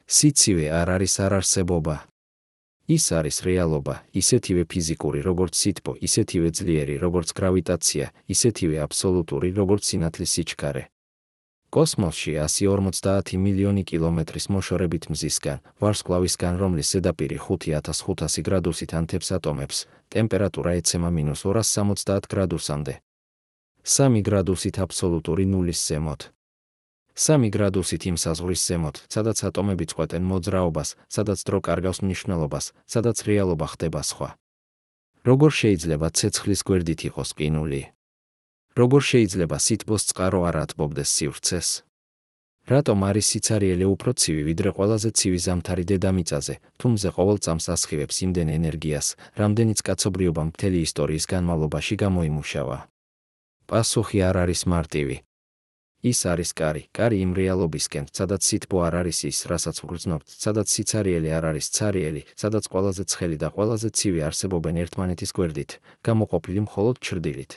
სიცივე არ არის არარსებობა. ის არის რეალობა, ისეთივე ფიზიკური, როგორც სითბო, ისეთივე ძლიერი, როგორც გრავიტაცია, ისეთივე აბსოლუტური, როგორც სინათლის სიჩქარე. კოსმოსში 150 მილიონი კილომეტრის მოშორებით მზისგან, ვარსკვლავისგან, რომლის ზედაპირი 5500 გრადუსით ანთებს ატომებს, ტემპერატურა ეცემა -270 გრადუსამდე. 3 გრადუსით აბსოლუტური ნულის ზემოთ. 3 გრადუსით იმ საზღვრის ზემოთ, სადაც ატომები წყვეტენ მოძრაობას, სადაც დრო კარგავს მნიშვნელობას, სადაც რეალობა ხდება სხვა. როგორ შეიძლება ცეცხლის გვერდით იყოს ყინული? როგორ შეიძლება სითბოს წყარო არ ატბობდეს სივრცეს? რატომ არის სიცარიელე უფრო ცივი ვიდრე ყველაზე ცივი ზამთარი დედამიწაზე, თუმცა ყოველ წამს ასხივებს იმდენ ენერგიას, რამდენიც კაცობრიობამ მთელი ისტორიის განმავლობაში გამოიმუშავა? პასუხი არ არის მარტივი. ის არის კარი იმ რეალობისკენ, სადაც სითბო არ არის ის, რასაც ვგრძნობთ, სადაც სიცარიელე არ არის ცარიელი, სადაც ყველაზე ცხელი და ყველაზე ცივი არსებობენ ერთმანეთის გვერდით, გამოყოფილი მხოლოდ ჩრდილით.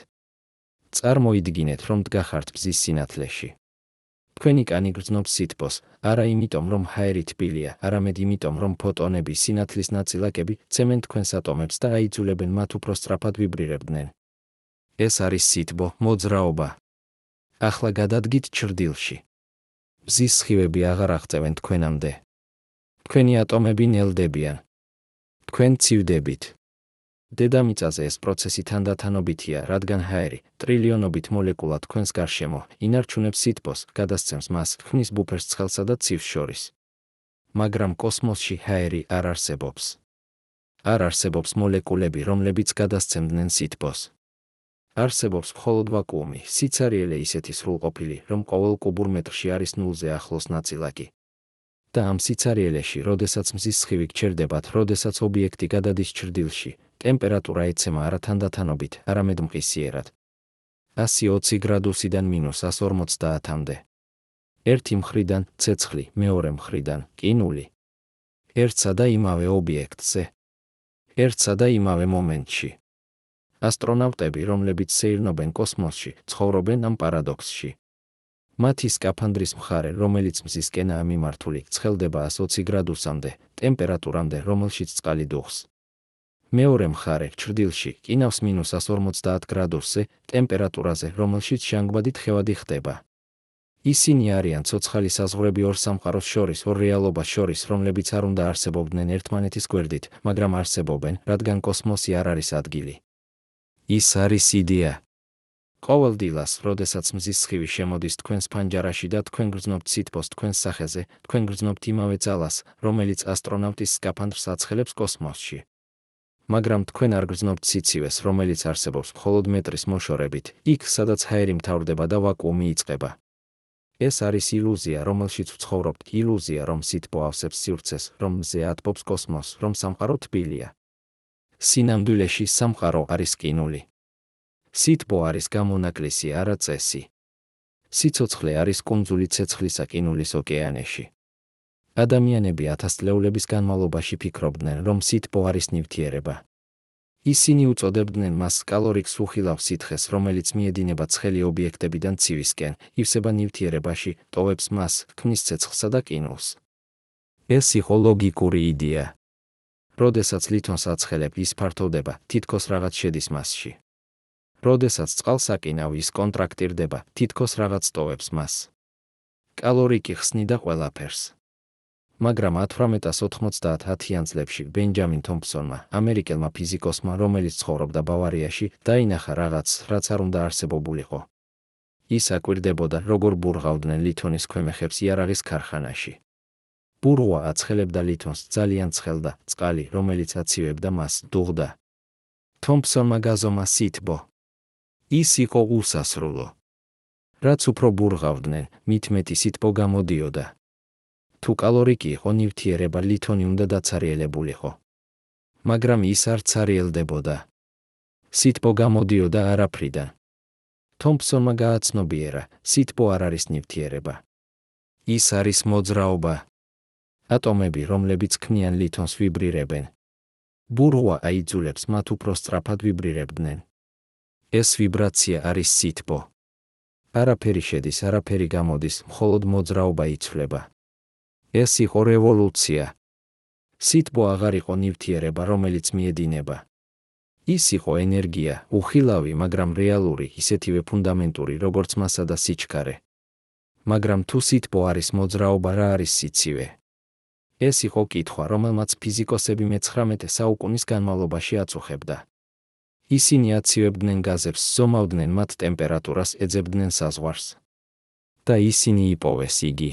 წარმოიდგინეთ, რომ დგახართ ბზის სინათლეში. თქვენი კანი გრძნობს სითბოს, არა იმიტომ, რომ ჰაერი თბილია, არამედ იმიტომ, რომ ფოტონები, სინათლის ნაწილაკები, ცემენ თქვენს ატომებს და აიძულებენ მათ უფრო სწრაფად ვიბრირებდნენ. ეს არის სითბო, მოძრაობა. ახლა გადადგით ჩრდილში. ბზის სხივები აღარ აღწევენ თქვენამდე. თქვენი ატომები ნელდებიან. თქვენ ცივდებით. დედამიწაზე ეს პროცესი თანდათანობითია, რადგან ჰაერი, ტრილიონობით მოლეკულა თქვენს გარშემო, ინარჩუნებს სითბოს, გადასცემს მას, ქმნის ბუფერს ცხელსა და ცივს შორის. მაგრამ კოსმოსში ჰაერი არ არსებობს. არ არსებობს მოლეკულები, რომლებიც გადასცემდნენ სითბოს. არსებობს მხოლოდ ვაკუუმი, სიცარიელე ისეთი სრულყოფილი, რომ ყოველ კუბურ მეტრში არის ნულზე ახლოს ნაწილაკი. და ამ სიცარიელეში, როდესაც მზის სხივი გჩერდებათ, როდესაც ობიექტი გადადის ჩრდილში, ტემპერატურა ეცემა არა თანდათანობით, არამედ მყისიერად. 120 გრადუსიდან -150-მდე. ერთი მხრიდან ცეცხლი, მეორე მხრიდან ყინული. ერთსა და იმავე ობიექტზე. ერთსა და იმავე მომენტში. ასტრონავტები, რომლებიც სეირნობენ კოსმოსში, ცხოვრობენ ამ პარადოქსში. მათი სკაფანდრის მხარე, რომელიც მზისკენაა მიმართული, ცხელდება 120 გრადუსამდე, ტემპერატურამდე, რომელშიც წყალი დუხს. მეორე მხარე, ჩრდილში, ყინავს -150 გრადუსზე, ტემპერატურაზე, რომელშიც ჟანგბადი თხევადი ხდება. ისინი არიან ცოცხალი საზღვრები ორ სამყაროს შორის, ორ რეალობას შორის, რომლებიც არ უნდა არსებობდნენ ერთმანეთის გვერდით, მაგრამ არსებობენ, რადგან კოსმოსი არ არის ადგილი. ის არის იდეა. ყოველ დილას, როდესაც მზის სხივი შემოდის თქვენს ფანჯარაში და თქვენ გრძნობთ სითბოს თქვენს სახეზე, თქვენ გრძნობთ იმავე ძალას, რომელიც ასტრონავტის სკაფანდრს აცხელებს კოსმოსში. მაგრამ თქვენ არ გრძნობთ სიცივეს, რომელიც არსებობს მხოლოდ მეტრის მოშორებით, იქ, სადაც ჰაერი მთავრდება და ვაკუუმი იწყება. ეს არის ილუზია, რომელშიც ვცხოვრობთ, ილუზია, რომ სითბო ავსებს სივრცეს, რომ მზე ატბობს კოსმოსს, რომ სამყარო თბილია. სინამდვილეში სამყარო არის ყინული. სითბო არის გამონაკლისი, არა წესი. სიცოცხლე არის კუნძული ცეცხლისა ყინულის ოკეანეში. ადამიანები ათასწლეულების განმავლობაში ფიქრობდნენ, რომ სითბო არის ნივთიერება. ისინი უწოდებდნენ მას კალორიკს უხილავს სითხეს, რომელიც მიედინება ცხელი ობიექტებიდან ცივისკენ, ივსება ნივთიერებაში, ტოვებს მას, ქმნის ცეცხლსა და ყინულს. ეს იყო ლოგიკური იდეა. როდესაც ლითონს აცხელებ, ის ფართოვდება, თითქოს რაღაც შედის მასში. როდესაც წყალს აკინავ, ის კონტრაქტირდება, თითქოს რაღაც ტოვებს მას. კალორიკი ხსნი და ყველაფერს. მაგრამ 1890-იან წლებში ბენჯამინ თომპსონმა, ამერიკელმა ფიზიკოსმა, რომელიც ცხოვრობდა ბავარიაში, დაინახა რაღაცს, რაც არ უნდა არსებობულიყო. ის აკვირდებოდა, როგორ ბურღავდნენ ლითონის ქვემეხებს იარაღის ქარხანაში. ბურღვა აცხელებდა ლითონს, ძალიან ცხელ და წყალი, რომელიც აცივებდა მას, დუღდა. თომპსონმა გაზომა სითბო. ის იყო უსასრულო. რაც უფრო ბურღავდნენ, მით მეტი სითბო გამოდიოდა. თუ კალორიკი იყო ნივთიერება, ლითონი უნდა დაცარიელებულიყო. მაგრამ ის არ ცარიელდებოდა. სითბო გამოდიოდა არაფრიდან. თომპსონმა გააცნობიერა, სითბო არ არის ნივთიერება. ის არის მოძრაობა. ატომები, რომლებიც ქმნიან ლითონს, ვიბრირებენ. ბურღვა აიძულებს მათ უფრო სწრაფად ვიბრირებდნენ. ეს ვიბრაცია არის სითბო. არაფერი შედის, არაფერი გამოდის, მხოლოდ მოძრაობა იცვლება. ეს იყო რევოლუცია. სითბო აღარ იყო ნივთიერება, რომელიც მიედინება. ის იყო ენერგია, უხილავი, მაგრამ რეალური, ისეთივე ფუნდამენტური, როგორც მასა და სიჩქარე. მაგრამ თუ სითბო არის მოძრაობა, რა არის სიცივე? ეს იყო კითხვა, რომელმაც ფიზიკოსები მე-19 საუკუნის განმავლობაში აწუხებდა. ისინი აცივებდნენ გაზებს, ზომავდნენ მათ ტემპერატურას, ეძებდნენ საზღვარს. და ისინი იპოვეს იგი.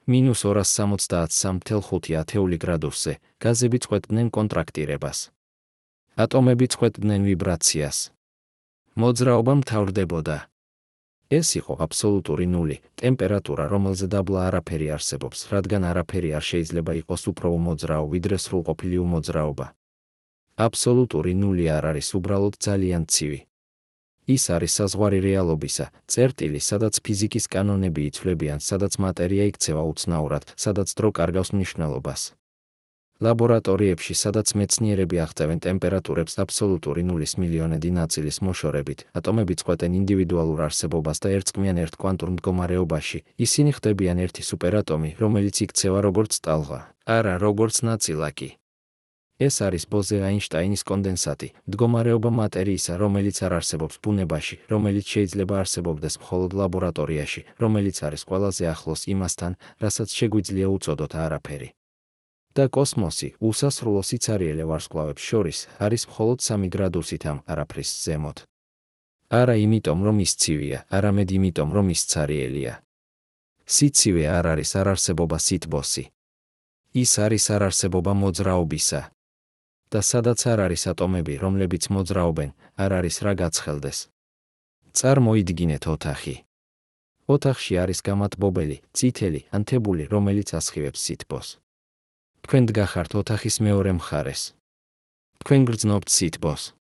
-273.5 გრადუსზე, გაზები წყვეტდნენ კონტრაქტირებას. ატომები წყვეტდნენ ვიბრაციას. მოძრაობა მთავრდებოდა. ეს იყო აბსოლუტური ნული, ტემპერატურა, რომელზე დაბლა არაფერი არსებობს, რადგან არაფერი არ შეიძლება იყოს უფრო უმოძრაო, ვიდრე სრულყოფილი უმოძრაობა. აბსოლუტური ნული არ არის უბრალოდ ძალიან ცივი. ის არის საზღვარი რეალობისა, წერტილი, სადაც ფიზიკის კანონები იცვლებიან, სადაც მატერია იქცევა უცნაურად, სადაც დრო კარგავს მნიშვნელობას. ლაბორატორიებში, სადაც მეცნიერები აღწევენ ტემპერატურებს აბსოლუტური ნულის მილიონედი ნაწილის მოშორებით, ატომები წყვეტენ ინდივიდუალურ არსებობას და ერწყმიან ერთ კვანტურ მდგომარეობაში, ისინი ხდებიან ერთი სუპერატომი, რომელიც იქცევა როგორც ტალღა, არა როგორც ნაწილაკი. ეს არის ბოზე-აინშტაინის კონდენსატი, მდგომარეობა მატერიისა, რომელიც არ არსებობს ბუნებაში, რომელიც შეიძლება არსებობდეს მხოლოდ ლაბორატორიაში, რომელიც არის ყველაზე ახლოს იმასთან, რასაც შეგვიძლია უწოდოთ არაფერი. და კოსმოსი, უსასრულო სიცარიელე ვარსკვლავებს შორის, არის მხოლოდ 3 გრადუსით ამ არაფრის ზემოთ. არა იმიტომ, რომ ის ცივია, არამედ იმიტომ, რომ ის ცარიელია. სიცივე არ არის არარსებობა სითბოსი. ის არის არარსებობა მოძრაობისა. და სადაც არ არის ატომები, რომლებიც მოძრაობენ, არ არის რა გაცხელდეს. წარმოიდგინეთ ოთახი. ოთახში არის გამათბობელი, წითელი, ანთებული, რომელიც ასხივებს სითბოს. თქვენ დგახართ ოთახის მეორე მხარეს. თქვენ გრძნობთ სითბოს.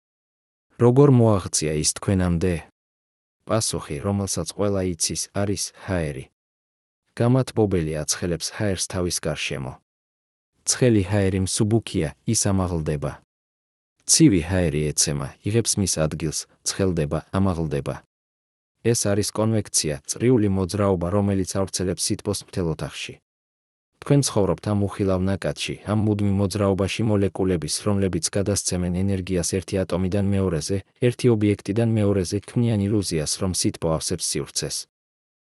როგორ მოაღწია ის თქვენამდე? პასუხი, რომელსაც ყველა იცის, არის ჰაერი. გამათბობელი აცხელებს ჰაერს თავის გარშემო. ცხელი ჰაერი მსუბუქია, ის ამაღლდება. ცივი ჰაერი ეცემა, იღებს მის ადგილს, ცხელდება, ამაღლდება. ეს არის კონვექცია, წრიული მოძრაობა, რომელიც ავრცელებს სითბოს მთელ ოთახში. თქვენ ცხოვრობთ ამ უხილავ ნაკადში, ამ მუდმივ მოძრაობაში მოლეკულების, რომლებიც გადასცემენ ენერგიას ერთი ატომიდან მეორეზე, ერთი ობიექტიდან მეორეზე, ქმნიან ილუზიას, რომ სითბო ავსებს სივრცეს.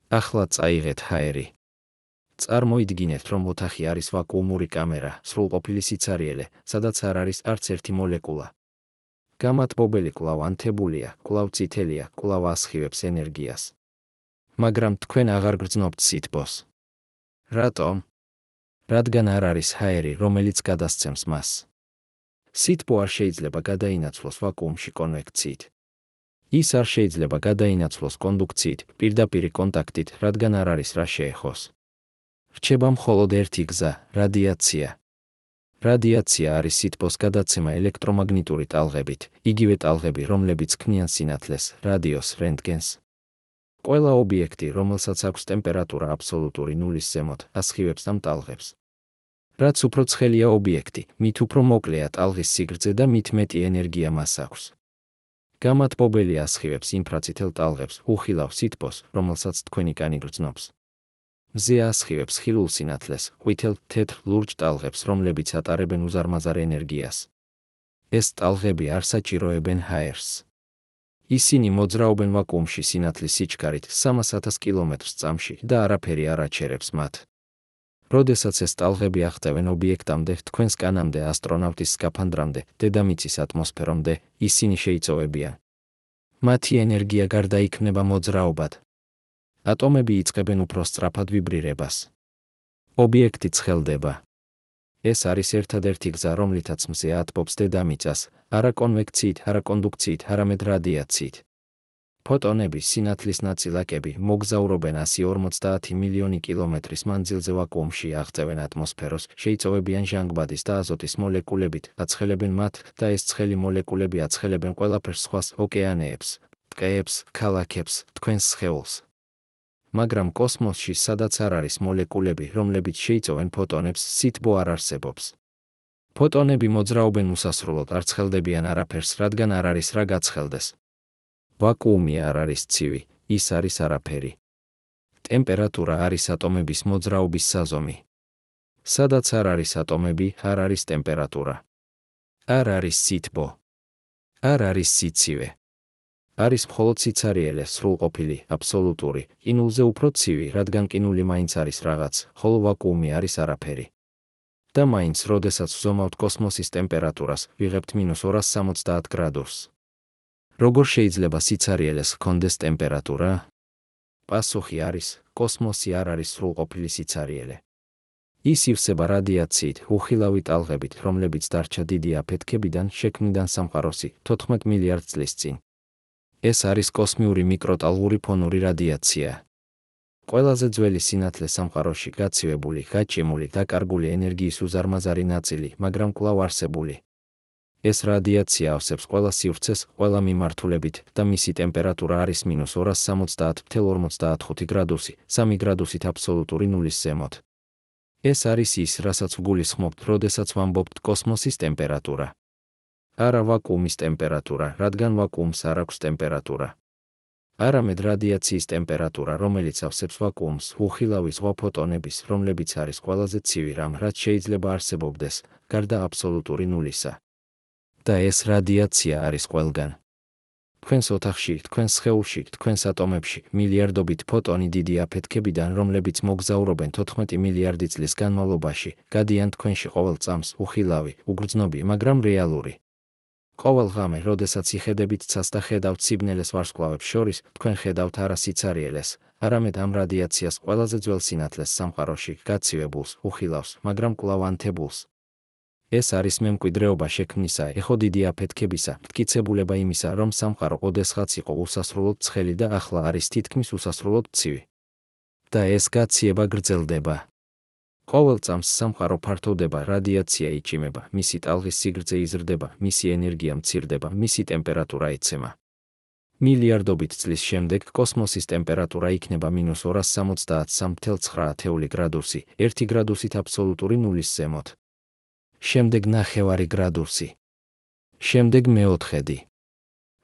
ახლა წაიღეთ ჰაერი. წარმოიდგინეთ, რომ ოთახი არის ვაკუუმური კამერა, სრულყოფილი სიცარიელე, სადაც არ არის არც ერთი მოლეკულა. გამათბობელი კვლავ ანთებულია, კვლავ წითელია, კვლავ ასხივებს ენერგიას. მაგრამ თქვენ აღარ გრძნობთ სითბოს. რატომ? რადგან არ არის ჰაერი, რომელიც გადასცემს მას. სითბო არ შეიძლება გადაინაცვლოს ვაკუუმში კონვექციით. ის არ შეიძლება გადაინაცვლოს კონდუქციით, პირდაპირი კონტაქტით, რადგან არ არის რა შეეხოს. რჩება მხოლოდ ერთი გზა, რადიაცია. რადიაცია არის სითბოს გადაცემა ელექტრომაგნიტური ტალღებით, იგივე ტალღები, რომლებიც ქმნიან სინათლეს, რადიოს, რენტგენს. ყველა ობიექტი, რომელსაც აქვს ტემპერატურა აბსოლუტური ნულის ზემოთ, ასხივებს ამ ტალღებს. რაც უფრო ცხელია ობიექტი, მით უფრო მოკლეა ტალღის სიგრძე და მით მეტი ენერგია მას აქვს. გამათბობელი ასხივებს ინფრაწითელ ტალღებს, უხილავ სითბოს, რომელსაც თქვენი კანი გრძნობს. მზე ასხივებს ხილულ სინათლეს, ყვითელ, თეთრ, ლურჯ ტალღებს, რომლებიც ატარებენ უზარმაზარ ენერგიას. ეს ტალღები არ საჭიროებენ ჰაერს. ისინი მოძრაობენ ვაკუუმში სინათლის სიჩქარით 300,000 კილომეტრს წამში და არაფერი არ აჩერებს მათ. როდესაც ეს ტალღები აღწევენ ობიექტამდე, თქვენს კანამდე, ასტრონავტის სკაფანდრამდე, დედამიწის ატმოსფერომდე, ისინი შეიწოვებიან. მათი ენერგია გარდაიქმნება მოძრაობად. ატომები იწყებენ უფრო სწრაფად ვიბრირებას. ობიექტი ცხელდება. ეს არის ერთადერთი გზა, რომლითაც მზე ათბობს დედამიწას, არა კონვექციით, არა კონდუქციით, არამედ რადიაციით. ფოტონები, სინათლის ნაწილაკები, მოგზაურობენ 150 მილიონი კილომეტრის მანძილზე ვაკუუმში, აღწევენ ატმოსფეროს, შეიწოვებიან ჟანგბადის და აზოტის მოლეკულებით, აცხელებენ მათ და ეს ცხელი მოლეკულები აცხელებენ ყველაფერს სხვას, ოკეანეებს, ტყეებს, ქალაქებს, თქვენს სხეულს. მაგრამ კოსმოსში, სადაც არ არის მოლეკულები, რომლებიც შეიწოვენ ფოტონებს, სითბო არ არსებობს. ფოტონები მოძრაობენ უსასრულოდ, არ ცხელდებიან არაფერს, რადგან არ არის რა გაცხელდეს. ვაკუუმი არ არის ცივი, ის არის არაფერი. ტემპერატურა არის ატომების მოძრაობის საზომი. სადაც არ არის ატომები, არ არის ტემპერატურა. არ არის სითბო. არ არის სიცივე. არის მხოლოდ სიცარიელე, სრულყოფილი, აბსოლუტური, ყინულზე უფრო ცივი, რადგან ყინული მაინც არის რაღაც, ხოლო ვაკუუმი არის არაფერი. და მაინც, როდესაც ვზომავთ კოსმოსის ტემპერატურას, ვიღებთ -270 გრადუსს. როგორ შეიძლება სიცარიელეს ჰქონდეს ტემპერატურა? პასუხი არის, კოსმოსი არ არის სრულყოფილი სიცარიელე. ის ივსება რადიაციით, უხილავი ტალღებით, რომლებიც დარჩა დიდი აფეთქებიდან შექმნიდან სამყაროსი 14 მილიარდ წლის წინ. ეს არის კოსმიური მიკროტალღური ფონური რადიაცია. ყველაზე ძველი სინათლე სამყაროში გაცივებული, გაჭიმული, დაკარგული ენერგიის უზარმაზარი ნაწილი, მაგრამ კვლავ არსებული. ეს რადიაცია ავსებს ყველა სივრცეს, ყველა მიმართულებით და მისი ტემპერატურა არის -270,45 გრადუსი, 3 გრადუსით აბსოლუტური ნულის ზემოთ. ეს არის ის, რასაც ვგულისხმობთ, როდესაც ვამბობთ კოსმოსის ტემპერატურა. არა ვაკუუმის ტემპერატურა, რადგან ვაკუუმს არ აქვს ტემპერატურა. არამედ რადიაციის ტემპერატურა, რომელიც ავსებს ვაკუუმს, უხილავი ზღვა ფოტონების, რომლებიც არის ყველაზე ცივი რამ, რაც შეიძლება არსებობდეს, გარდა აბსოლუტური ნულისა. და ეს რადიაცია არის ყველგან. თქვენს ოთახში, თქვენს სხეულში, თქვენს ატომებში, მილიარდობით ფოტონი დიდი აფეთქებიდან, რომლებიც მოგზაურობენ 14 მილიარდი წლის განმავლობაში, გადიან თქვენში ყოველ წამს, უხილავი, უგრძნობი, მაგრამ რეალური. ყოველ ღამე, როდესაც იხედებით ცას და ხედავთ სიბნელეს ვარსკვლავებს შორის, თქვენ ხედავთ არა სიცარიელეს, არამედ ამ რადიაციას ყველაზე ძველ სინათლეს სამყაროში, გაცივებულს, უხილავს, მაგრამ კვლავ ანთებულს. ეს არის მემკვიდრეობა შექმნისა, ეხო დიდი აფეთქებისა, მტკიცებულება იმისა, რომ სამყარო ოდესღაც იყო უსასრულოდ ცხელი და ახლა არის თითქმის უსასრულოდ ცივი. და ეს გაციება გრძელდება. ყოველ წამს სამყარო ფართოვდება, რადიაცია იჭიმება, მისი ტალღის სიგრძე იზრდება, მისი ენერგია მცირდება, მისი ტემპერატურა იცემა. მილიარდობით წლის შემდეგ კოსმოსის ტემპერატურა იქნება -273,9 გრადუსი, 1 გრადუსით აბსოლუტური ნულის ზემოთ. შემდეგ 9 გრადუსი. შემდეგ მეოთხედი.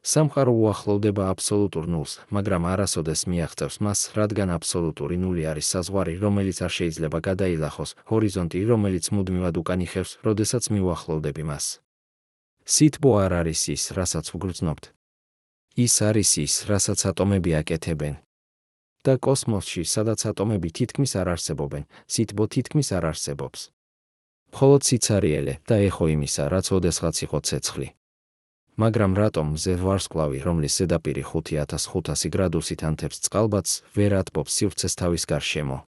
სამყარო უახლოვდება აბსოლუტურ ნულს, მაგრამ არასოდეს მიაღწევს მას, რადგან აბსოლუტური ნული არის საზღვარი, რომელიც არ შეიძლება გადაილახოს, ჰორიზონტი, რომელიც მუდმივად უკან იხევს, როდესაც მივახლოვდები მას. სითბო არ არის ის, რასაც ვგრძნობთ. ის არის ის, რასაც ატომები აკეთებენ. და კოსმოსში, სადაც ატომები თითქმის არ არსებობენ, სითბო თითქმის არ არსებობს. მხოლოდ სიცარიელე და ეხო იმისა, რაც ოდესღაც იყო ცეცხლი. მაგრამ რატომ მზე ვარსკვლავი, რომლის ზედაპირი 5500 გრადუსით ანთებს წყალბადს, ვერ ატბობს სივრცეს თავის გარშემო?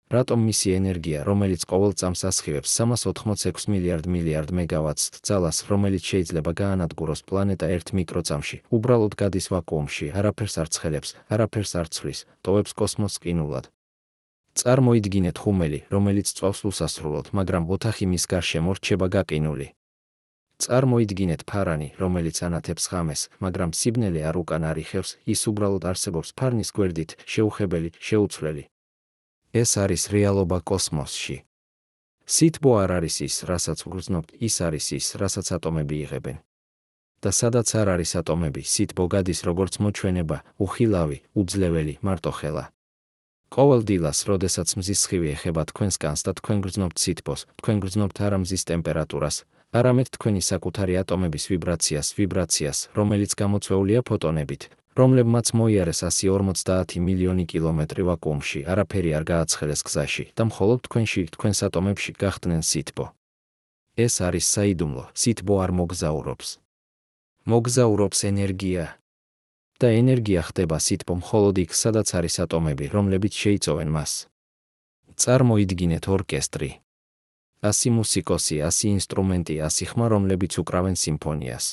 რატომ მისი ენერგია, რომელიც ყოველ წამს ასხივებს 386 მილიარდ მეგავატს ძალას, რომელიც შეიძლება გაანადგუროს პლანეტა 1 მიკროწამში, უბრალოდ გადის ვაკუუმში, არაფერს არ ცხელებს, არაფერს არ ცვლის, ტოვებს კოსმოსს ყინულად. წარმოიდგინეთ ხუმელი, რომელიც წვავს უსასრულოდ, მაგრამ ოთახი მის გარშემო რჩება გაყინული. წარმოიდგინეთ ფარანი, რომელიც ანათებს ღამეს, მაგრამ სიბნელე არ უკან არ იხევს, ის უბრალოდ არსებობს ფარნის გვერდით, შეუხებელი, შეუცვლელი. ეს არის რეალობა კოსმოსში. სითბო არ არის ის, რასაც ვგრძნობთ, ის არის ის, რასაც ატომები იღებენ. და სადაც არ არის ატომები, სითბო გადის როგორც მოჩვენება, უხილავი, უძლეველი, მარტოხელა. ყოველ დილას, როდესაც მზის სხივი ეხება თქვენს კანს და თქვენ გრძნობთ სითბოს, თქვენ გრძნობთ არა მზის ტემპერატურას, არამედ თქვენი საკუთარი ატომების ვიბრაციას, რომელიც გამოწვეულია ფოტონებით, რომლებმაც მოიარეს 150 მილიონი კილომეტრი ვაკუუმში, არაფერი არ გააცხელეს გზაში და მხოლოდ თქვენში, თქვენს ატომებში გახდნენ სითბო. ეს არის საიდუმლო, სითბო არ მოგზაურობს. მოგზაურობს ენერგია. და ენერგია ხდება სითბო მხოლოდ იქ, სადაც არის ატომები, რომლებიც შეიწოვენ მას. წარმოიდგინეთ ორკესტრი. 100 მუსიკოსი, 100 ინსტრუმენტი, 100 ხმა, რომლებიც უკრავენ სიმფონიას.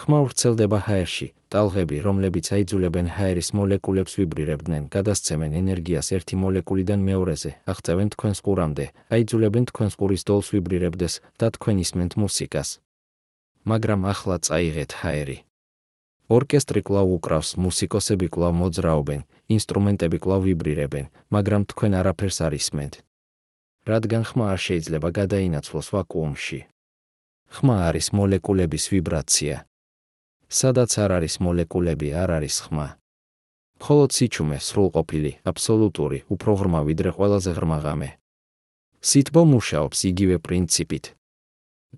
ხმა ვრცელდება ჰაერში, ტალღები, რომლებიც აიძულებენ ჰაერის მოლეკულებს ვიბრირებდნენ, გადასცემენ ენერგიას ერთი მოლეკულიდან მეორეზე, აღწევენ თქვენს ყურამდე, აიძულებენ თქვენს ყურის დოლს ვიბრირებდეს და თქვენ ისმენთ მუსიკას. მაგრამ ახლა წაიღეთ ჰაერი. ორკესტრი კვლავ უკრავს, მუსიკოსები კვლავ მოძრაობენ, ინსტრუმენტები კვლავ ვიბრირებენ, მაგრამ თქვენ არაფერს არ ისმენთ. რადგან ხმა არ შეიძლება გადაინაცვლოს ვაკუუმში. ხმა არის მოლეკულების ვიბრაცია. სადაც არ არის მოლეკულები, არ არის ხმა. მხოლოდ სიჩუმე, სრულყოფილი, აბსოლუტური, უფრო ღრმა ვიდრე ყველაზე ღრმა ღამე. სითბო მუშაობს იგივე პრინციპით.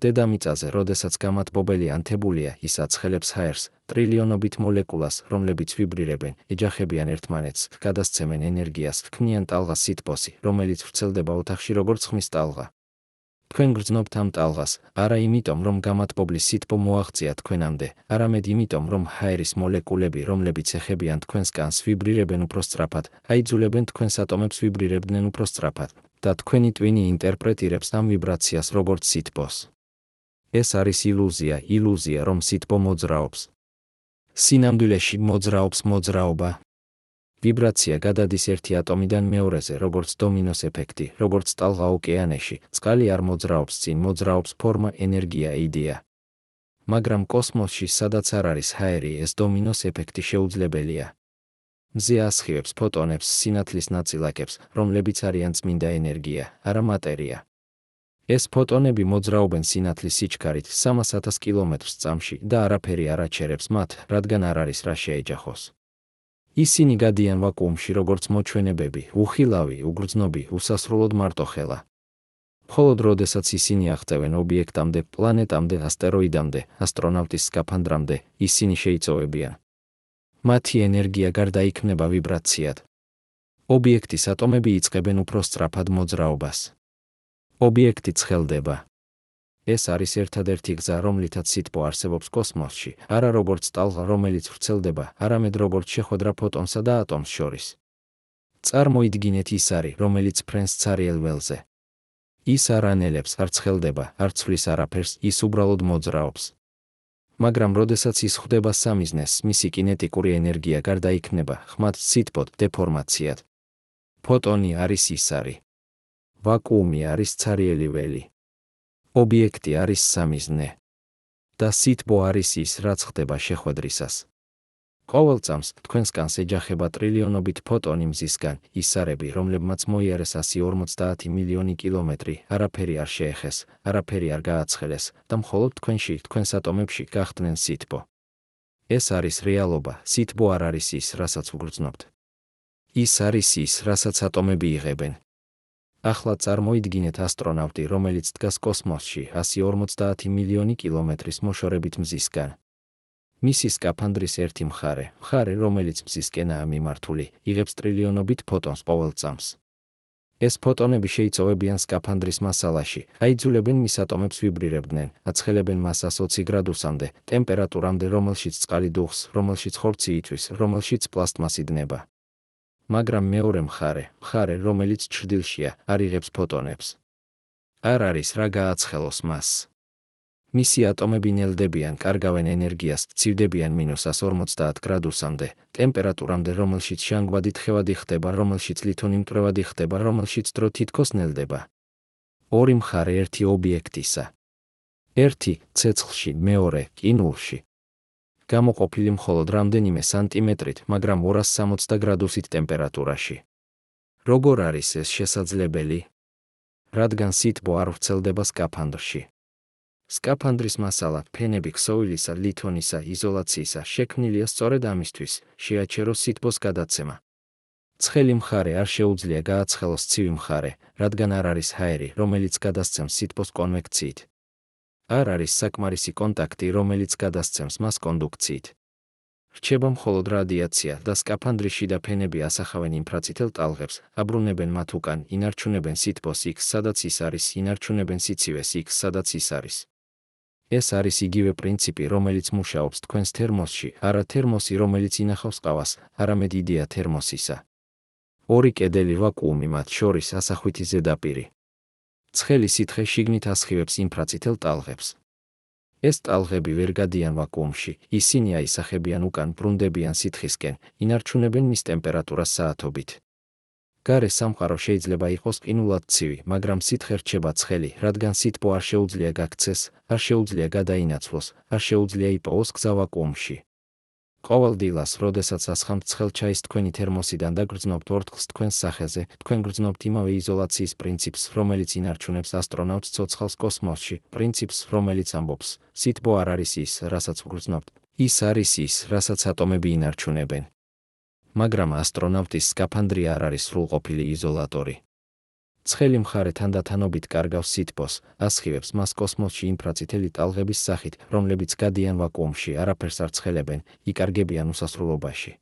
დედამიწაზე, როდესაც გამათბობელი ანთებულია, ის აცხელებს ჰაერს, ტრილიონობით მოლეკულას, რომლებიც ვიბრირებენ, ეჯახებიან ერთმანეთს, გადასცემენ ენერგიას, ქმნიან ტალღას სითბოსი, რომელიც ვრცელდება ოთახში როგორც ხმის ტალღა. თქვენ გრძნობთ ამ ტალღას, არა იმიტომ, რომ გამათბობლის სითბო მოაღწია თქვენამდე, არამედ იმიტომ, რომ ჰაერის მოლეკულები, რომლებიც ეხებიან თქვენს კანს, ვიბრირებენ უფრო სწრაფად, აიძულებენ თქვენს ატომებს ვიბრირებდნენ უფრო სწრაფად, და თქვენი ტვინი ინტერპრეტირებს ამ ვიბრაციას როგორც სითბოს. ეს არის ილუზია, რომ სითბო მოძრაობს. სინამდვილეში მოძრაობს მოძრაობა. ვიბრაცია გადადის ერთი ატომიდან მეორეზე, როგორც დომინოს ეფექტი, როგორც ტალღა ოკეანეში, წყალი არ მოძრაობს წინ, მოძრაობს ფორმა, ენერგია, იდეა. მაგრამ კოსმოსში, სადაც არ არის ჰაერი, ეს დომინოს ეფექტი შეუძლებელია. მზე ასხივებს ფოტონებს, სინათლის ნაწილაკებს, რომლებიც არიან წმინდა ენერგია, არა მატერია. ეს ფოტონები მოძრაობენ სინათლის სიჩქარით 300,000 კილომეტრს წამში და არაფერი არ აჩერებს მათ, რადგან არ არის რა შეეჯახოს. ისინი გადიან ვაკუუმში როგორც მოჩვენებები, უხილავი, უგრძნობი, უსასრულოდ მარტოხელა. მხოლოდ როდესაც ისინი აღწევენ ობიექტამდე, პლანეტამდე, ასტეროიდამდე, ასტრონავტის სკაფანდრამდე, ისინი შეიწოვებიან. მათი ენერგია გარდაიქმნება ვიბრაციად. ობიექტის ატომები იწყებენ უფრო სწრაფად მოძრაობას. ობიექტი ცხელდება. ეს არის ერთადერთი გზა, რომლითაც სითბო არსებობს კოსმოსში, არა როგორც ტალღა, რომელიც ვრცელდება, არამედ როგორც შეხვედრა ფოტონსა და ატომს შორის. წარმოიდგინეთ ის არის, რომელიც ფრენს ცარიელ ველზე. ის არ ანელებს, არ ცხელდება, არ ცვლის არაფერს, ის უბრალოდ მოძრაობს. მაგრამ როდესაც ის ხვდება სამიზნეს, მისი კინეტიკური ენერგია გარდაიქმნება, ხმად სითბოდ, დეფორმაციად. ფოტონი არის ის არის. ვაკუუმი არის ცარიელი ველი. ობიექტი არის სამიზნე. და სითბო არის ის, რაც ხდება შეხვედრისას. ყოველ წამს თქვენს კანს ეჯახება ტრილიონობით ფოტონი მზისგან, ისარები, რომლებმაც მოიარეს 150 მილიონი კილომეტრი, არაფერი არ შეეხეს, არაფერი არ გააცხელეს და მხოლოდ თქვენში, თქვენს ატომებში გახდნენ სითბო. ეს არის რეალობა, სითბო არ არის ის, რასაც ვგრძნობთ. ის არის ის, რასაც ატომები იღებენ. ახლა წარმოიდგინეთ ასტრონავტი, რომელიც დგას კოსმოსში 150 მილიონი კილომეტრის მოშორებით მზისგან. მისი სკაფანდრის ერთი მხარე, რომელიც მზისკენაა მიმართული, იღებს ტრილიონობით ფოტონს ყოველ წამს. ეს ფოტონები შეიწოვებიან სკაფანდრის მასალაში, აიძულებენ მის ატომებს ვიბრირებდნენ, აცხელებენ მას 120 გრადუსამდე, ტემპერატურამდე, რომელშიც წყალი დუხს, რომელშიც ხორცი ითვის, რომელშიც პლასტმასი დნება. მაგრამ მეორე მხარე, რომელიც ჩრდილშია, არ იღებს ფოტონებს. არ არის რა გააცხელოს მას. მისი ატომები ნელდებიან, კარგავენ ენერგიას, ცივდებიან -150 გრადუსამდე, ტემპერატურამდე, რომელშიც ჟანგბადი თხევადი ხდება, რომელშიც ლითონი მტვრევადი ხდება, რომელშიც დრო თითქოს ნელდება. ორი მხარე ერთი ობიექტისა. ერთი ცეცხლში, მეორე კი ნულში. გამოყოფილი მხოლოდ რამდენიმე სანტიმეტრით, მაგრამ 260 გრადუსით ტემპერატურაში. როგორ არის ეს შესაძლებელი? რადგან სითბო არ ვრცელდება სკაფანდრში. სკაფანდრის მასალა, ფენები ქსოვილისა, ლითონისა, იზოლაციისა შექმნილია სწორედ ამისთვის, შეაჩეროს სითბოს გადაცემა. ცხელი მხარე არ შეუძლია გააცხელოს ცივი მხარე, რადგან არ არის ჰაერი, რომელიც გადასცემს სითბოს კონვექციით. არ არის საკმარისი კონტაქტი, რომელიც გადასცემს მას კონდუქციით. რჩება მხოლოდ რადიაცია და სკაფანდრის შიდა ფენები ასახავენ ინფრაწითელ ტალღებს, აბრუნებენ მათ უკან, ინარჩუნებენ სითბოს იქ, სადაც ის არის, ინარჩუნებენ სიცივეს იქ, სადაც ის არის. ეს არის იგივე პრინციპი, რომელიც მუშაობს თქვენს თერმოსში, არა თერმოსი, რომელიც ინახავს ყავას, არამედ იდეა თერმოსისა. ორი კედელი ვაკუუმი მათ შორის ასახვითი ზედაპირი. ცხელი სითხე შიგნით ასხივებს ინფრაწითელ ტალღებს. ეს ტალღები ვერ გადიან ვაკუუმში, ისინი აისახებიან უკან, ბრუნდებიან სითხისკენ, ინარჩუნებენ მის ტემპერატურას საათობით. გარე სამყარო შეიძლება იყოს ყინულად ცივი, მაგრამ სითხე რჩება ცხელი, რადგან სითბო არ შეუძლია გაქცეს, არ შეუძლია გადაინაცვლოს, არ შეუძლია იპოვოს გზა ვაკუუმში. ყოველ დილას, როდესაც ასხამთ ცხელ ჩაის თქვენი თერმოსიდან და გრძნობთ ორთქლს თქვენს სახეზე, თქვენ გრძნობთ იმავე იზოლაციის პრინციპს, რომელიც ინარჩუნებს ასტრონავტს ცოცხალს კოსმოსში, პრინციპს, რომელიც ამბობს, სითბო არ არის ის, რასაც ვგრძნობთ, ის არის ის, რასაც ატომები ინარჩუნებენ. მაგრამ ასტრონავტის სკაფანდრი არ არის სრულყოფილი იზოლატორი. ცხელი მხარე თანდათანობით კარგავს სითბოს, ასხივებს მას კოსმოსში ინფრაწითელი ტალღების სახით, რომლებიც გადიან ვაკუუმში, არაფერს არ ცხელებენ, იკარგებიან უსასრულობაში.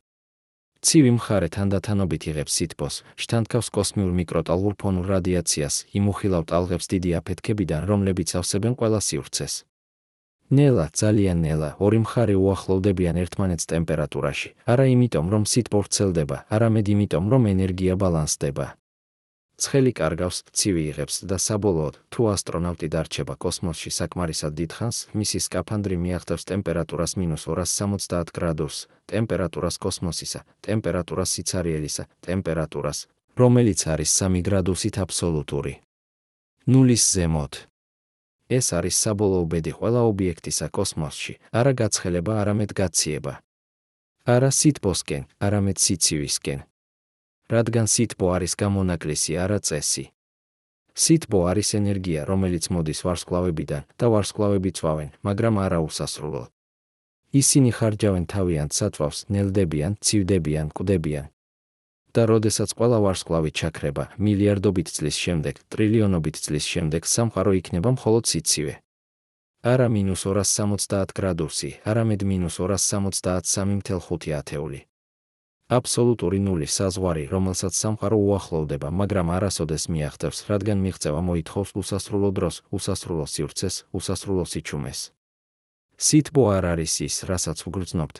ცივი მხარე თანდათანობით იღებს სითბოს, შთანთქავს კოსმიურ მიკროტალღურ ფონურ რადიაციას, იმუხილავ ტალღებს დიდი აფეთქებიდან, რომლებიც ავსებენ ყველა სივრცეს. ნელა, ძალიან ნელა, ორი მხარე უახლოვდებიან ერთმანეთს ტემპერატურაში, არა იმიტომ, რომ სითბო ვრცელდება, არამედ იმიტომ, რომ ენერგია ბალანსდება. ცხელი კარგავს, ცივი იღებს და საბოლოოდ, თუ ასტრონავტი დარჩება კოსმოსში საკმარისად დიდხანს, მისი სკაფანდრი მიაღწევს ტემპერატურას -270 გრადუსს, ტემპერატურას კოსმოსისა, ტემპერატურას სიცარიელისა, ტემპერატურას, რომელიც არის 3 გრადუსით აბსოლუტური. ნულის ზემოთ. ეს არის საბოლოო ბედი ყველა ობიექტისა კოსმოსში, არა გაცხელება, არამედ გაციება. არა სითბოსკენ, არამედ სიცივისკენ. რადგან სითბო არის გამონაკლისი, არა წესი. სითბო არის ენერგია, რომელიც მოდის ვარსკვლავებიდან და ვარსკვლავები წვავენ, მაგრამ არა უსასრულოდ. ისინი ხარჯავენ თავიანთ საწვავს, ნელდებიან, ცივდებიან, კვდებიან. და როდესაც ყველა ვარსკვლავი ჩაქრება, მილიარდობით წლის შემდეგ, ტრილიონობით წლის შემდეგ სამყარო იქნება მხოლოდ სიცივე. არა -270 გრადუსი, არამედ -273.5 ათეული. აბსოლუტური ნული საზღვარი, რომელსაც სამყარო უახლოვდება, მაგრამ არასოდეს მიაღწევს, რადგან მიღწევა მოითხოვს უსასრულო დროს, უსასრულო სივრცეს, უსასრულო სიჩუმეს. სითბო არ არის ის, რასაც ვგრძნობთ.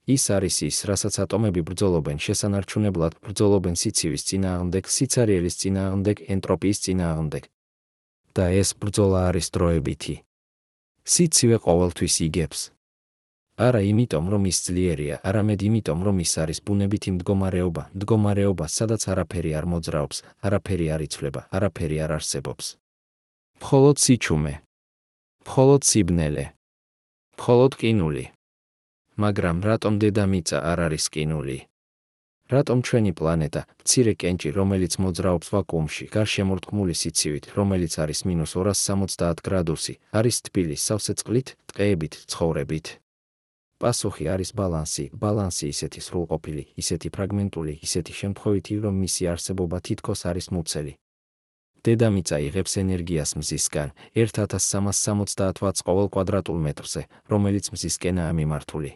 ის არის ის, რასაც ატომები ბრძოლობენ შესანარჩუნებლად, ბრძოლობენ სიცივის წინააღმდეგ, სიცარიელის წინააღმდეგ, ენტროპიის წინააღმდეგ. და ეს ბრძოლა არის დროებითი. სიცივე ყოველთვის იგებს. არა იმიტომ, რომ ის ძლიერია, არამედ იმიტომ, რომ ის არის ბუნებითი მდგომარეობა, სადაც არაფერი არ მოძრაობს, არაფერი არ იცვლება, არაფერი არ არსებობს. მხოლოდ სიჩუმე. მხოლოდ სიბნელე. მხოლოდ ყინული. მაგრამ რატომ დედამიწა არ არის ყინული? რატომ ჩვენი პლანეტა, მცირე კენჭი, რომელიც მოძრაობს ვაკუუმში, გარშემორტყმული სიცივით, რომელიც არის -270 გრადუსი, არის თბილი, სავსე წყლით, ტყეებით, ცხოვრებით? პასუხი არის ბალანსი, ბალანსი ისეთი სრულყოფილი, ისეთი ფრაგმენტული, ისეთი შემთხვევითი, რომ მისი არსებობა თითქოს არის მუცელი. დედამიწა იღებს ენერგიას მზისგან, 1370 ვატს ყოველ კვადრატულ მეტრზე, რომელიც მზისკენაა მიმართული.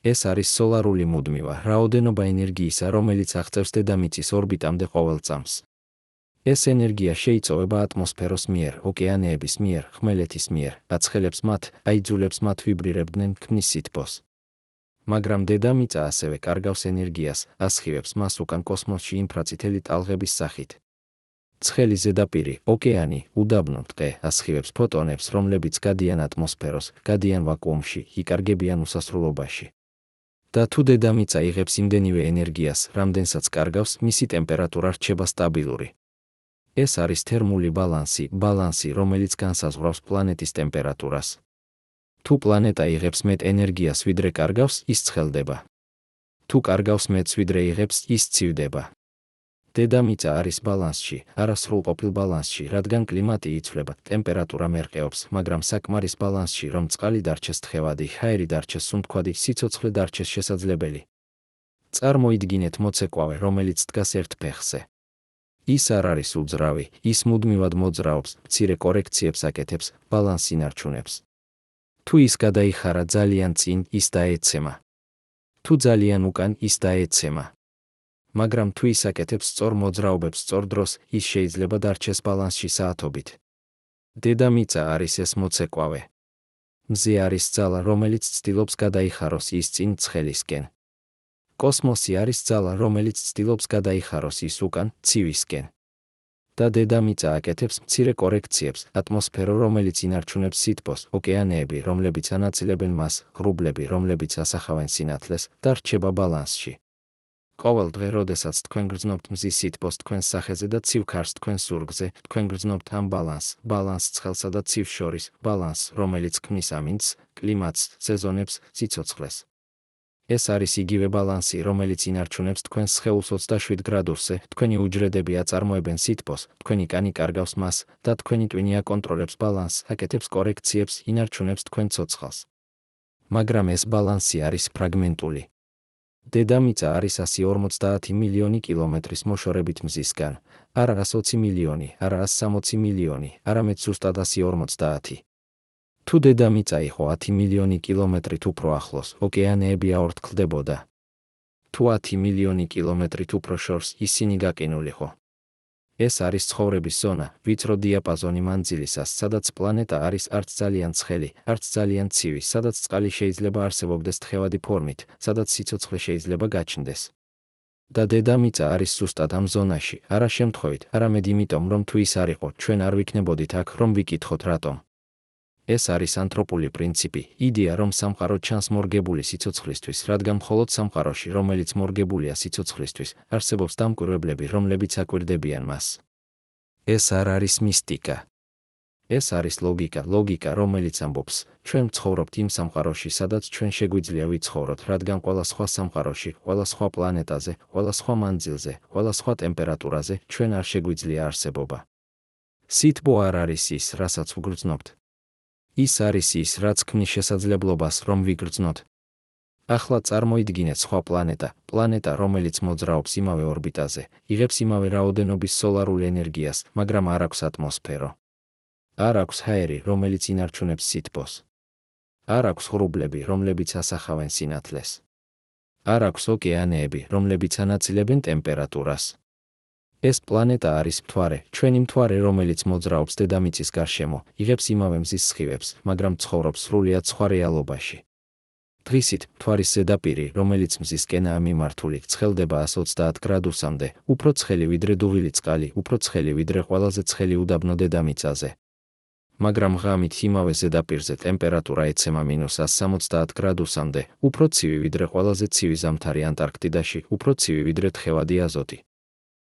ეს არის სოლარული მუდმივა, რაოდენობა ენერგიისა, რომელიც აღწევს დედამიწის ორბიტამდე ყოველ წამს. ეს ენერგია შეიწოვება ატმოსფეროს მიერ, ოკეანეების მიერ, ხმელეთის მიერ, აცხელებს მათ, აიძულებს მათ ვიბრირებდნენ, ქმნის სითბოს. მაგრამ დედამიწა ასევე კარგავს ენერგიას, ასხივებს მას უკან კოსმოსში ინფრაწითელი ტალღების სახით. ცხელი ზედაპირი, ოკეანი, უდაბნო, ტყე, ასხივებს ფოტონებს, რომლებიც გადიან ატმოსფეროს, გადიან ვაკუუმში, იკარგებიან უსასრულობაში. და თუ დედამიწა იღებს იმდენივე ენერგიას, რამდენსაც კარგავს, მისი ტემპერატურა რჩება სტაბილური. ეს არის თერმული ბალანსი, რომელიც განსაზღვრავს პლანეტის ტემპერატურას. თუ პლანეტა იღებს მეტ ენერგიას, ვიდრე კარგავს, ის ცხელდება. თუ კარგავს მეტს, ვიდრე იღებს, ის ცივდება. დედამიწა არის ბალანსში, არასრულყოფილ ბალანსში, რადგან კლიმატი იცვლება, ტემპერატურა მერყეობს, მაგრამ საკმარის ბალანსში, რომ წყალი დარჩეს თხევადი, ჰაერი დარჩეს სუნთქვადი, სიცოცხლე დარჩეს შესაძლებელი. წარმოიდგინეთ მოცეკვავე, რომელიც დგას ერთ ფეხზე. ის არ არის უძრავი, ის მუდმივად მოძრაობს, მცირე კორექციებს აკეთებს, ბალანსს ინარჩუნებს. თუ ის გადაიხარა ძალიან წინ, ის დაეცემა. თუ ძალიან უკან, ის დაეცემა. მაგრამ თუ ის აკეთებს სწორ მოძრაობებს სწორ დროს, ის შეიძლება დარჩეს ბალანსში საათობით. დედამიწა არის ეს მოცეკვავე. მზე არის ძალა, რომელიც ცდილობს გადაიხაროს ის წინ ცხელისკენ. კოსმოსი არის ძალა, რომელიც ცდილობს გადაიხაროს ის უკან ცივისკენ. და დედამიწა აკეთებს მცირე კორექციებს, ატმოსფერო, რომელიც ინარჩუნებს სითბოს, ოკეანეები, რომლებიც ანაწილებენ მას, ღრუბლები, რომლებიც ასახავენ სინათლეს და რჩება ბალანსში. ყოველ დღე, როდესაც თქვენ გრძნობთ მზის სითბოს თქვენს სახეზე და ცივ ქარს თქვენს ზურგზე, თქვენ გრძნობთ ამ ბალანსს ცხელსა და ცივს შორის, ბალანსს, რომელიც ქმნის ამინდს, კლიმატს, სეზონებს, სიცოცხლეს. ეს არის იგივე ბალანსი, რომელიც ინარჩუნებს თქვენს სხეულს 27 გრადუსზე, თქვენი უჯრედები აწარმოებენ სითბოს, თქვენი კანი კარგავს მას და თქვენი ტვინი აკონტროლებს ბალანსს, აკეთებს კორექციებს, ინარჩუნებს თქვენ ცოცხალს. მაგრამ ეს ბალანსი არის ფრაგმენტული. დედამიწა არის 150 მილიონი კილომეტრის მოშორებით მზისგან, არა 120 მილიონი, არა 160 მილიონი, არამედ ზუსტად 150. თუ დედამიწა იყო 10 მილიონი კილომეტრით უფრო ახლოს, ოკეანეები აორთქლდებოდა. თუ 10 მილიონი კილომეტრით უფრო შორს, ისინი გაკინულიყო. ეს არის ცხოვრების ზონა, ვიწრო დიაპაზონი მანძილისას, სადაც პლანეტა არის არც ძალიან ცხელი, არც ძალიან ცივი, სადაც წყალი შეიძლება არსებობდეს თხევადი ფორმით, სადაც სიცოცხლე შეიძლება გაჩნდეს. და დედამიწა არის ზუსტად ამ ზონაში, არა შემთხვევით, არამედ იმიტომ, რომ თუ ის არ იყო, ჩვენ არ ვიქნებოდით აქ, რომ ვიკითხოთ რატომ. ეს არის ანთროპული პრინციპი, იდეა, რომ სამყარო ჩანს მორგებული სიცოცხლისთვის, რადგან მხოლოდ სამყაროში, რომელიც მორგებულია სიცოცხლისთვის, არსებობს დამკვირვებლები, რომლებიც აკვირდებიან მას. ეს არ არის მისტიკა. ეს არის ლოგიკა, რომელიც ამბობს, ჩვენ ვცხოვრობთ იმ სამყაროში, სადაც ჩვენ შეგვიძლია ვიცხოვროთ, რადგან ყველა სხვა სამყაროში, ყველა სხვა პლანეტაზე, ყველა სხვა მანძილზე, ყველა სხვა ტემპერატურაზე ჩვენ არ შეგვიძლია არსებობა. სითბო არ არის ის, რასაც ვგრძნობთ. ის არის ის, რაც ქმნის შესაძლებლობას, რომ ვიგრძნოთ. ახლა წარმოიდგინეთ სხვა პლანეტა, რომელიც მოძრაობს იმავე ორბიტაზე, იღებს იმავე რაოდენობის სოლარულ ენერგიას, მაგრამ არ აქვს ატმოსფერო. არ აქვს ჰაერი, რომელიც ინარჩუნებს სითბოს. არ აქვს ღრუბლები, რომლებიც ასახავენ სინათლეს. არ აქვს ოკეანეები, რომლებიც ანაწილებენ ტემპერატურას. ეს პლანეტა არის მთვარე, ჩვენი მთვარე, რომელიც მოძრაობს დედამიწის გარშემო, იღებს იმავე მზის სხივებს, მაგრამ ცხოვრობს სრულიად სხვა რეალობაში. დღისით, მთვარის ზედაპირი, რომელიც მზისკენაა მიმართული, ცხელდება 130 გრადუსამდე, უფრო ცხელი ვიდრე დუღილი წყალი, უფრო ცხელი ვიდრე ყველაზე ცხელი უდაბნო დედამიწაზე. მაგრამ ღამით იმავე ზედაპირზე ტემპერატურა ეცემა -170 გრადუსამდე, უფრო ცივი ვიდრე ყველაზე ცივი ზამთარი ანტარქტიდაში, უფრო ცივი ვიდრე თხევადი აზოტი.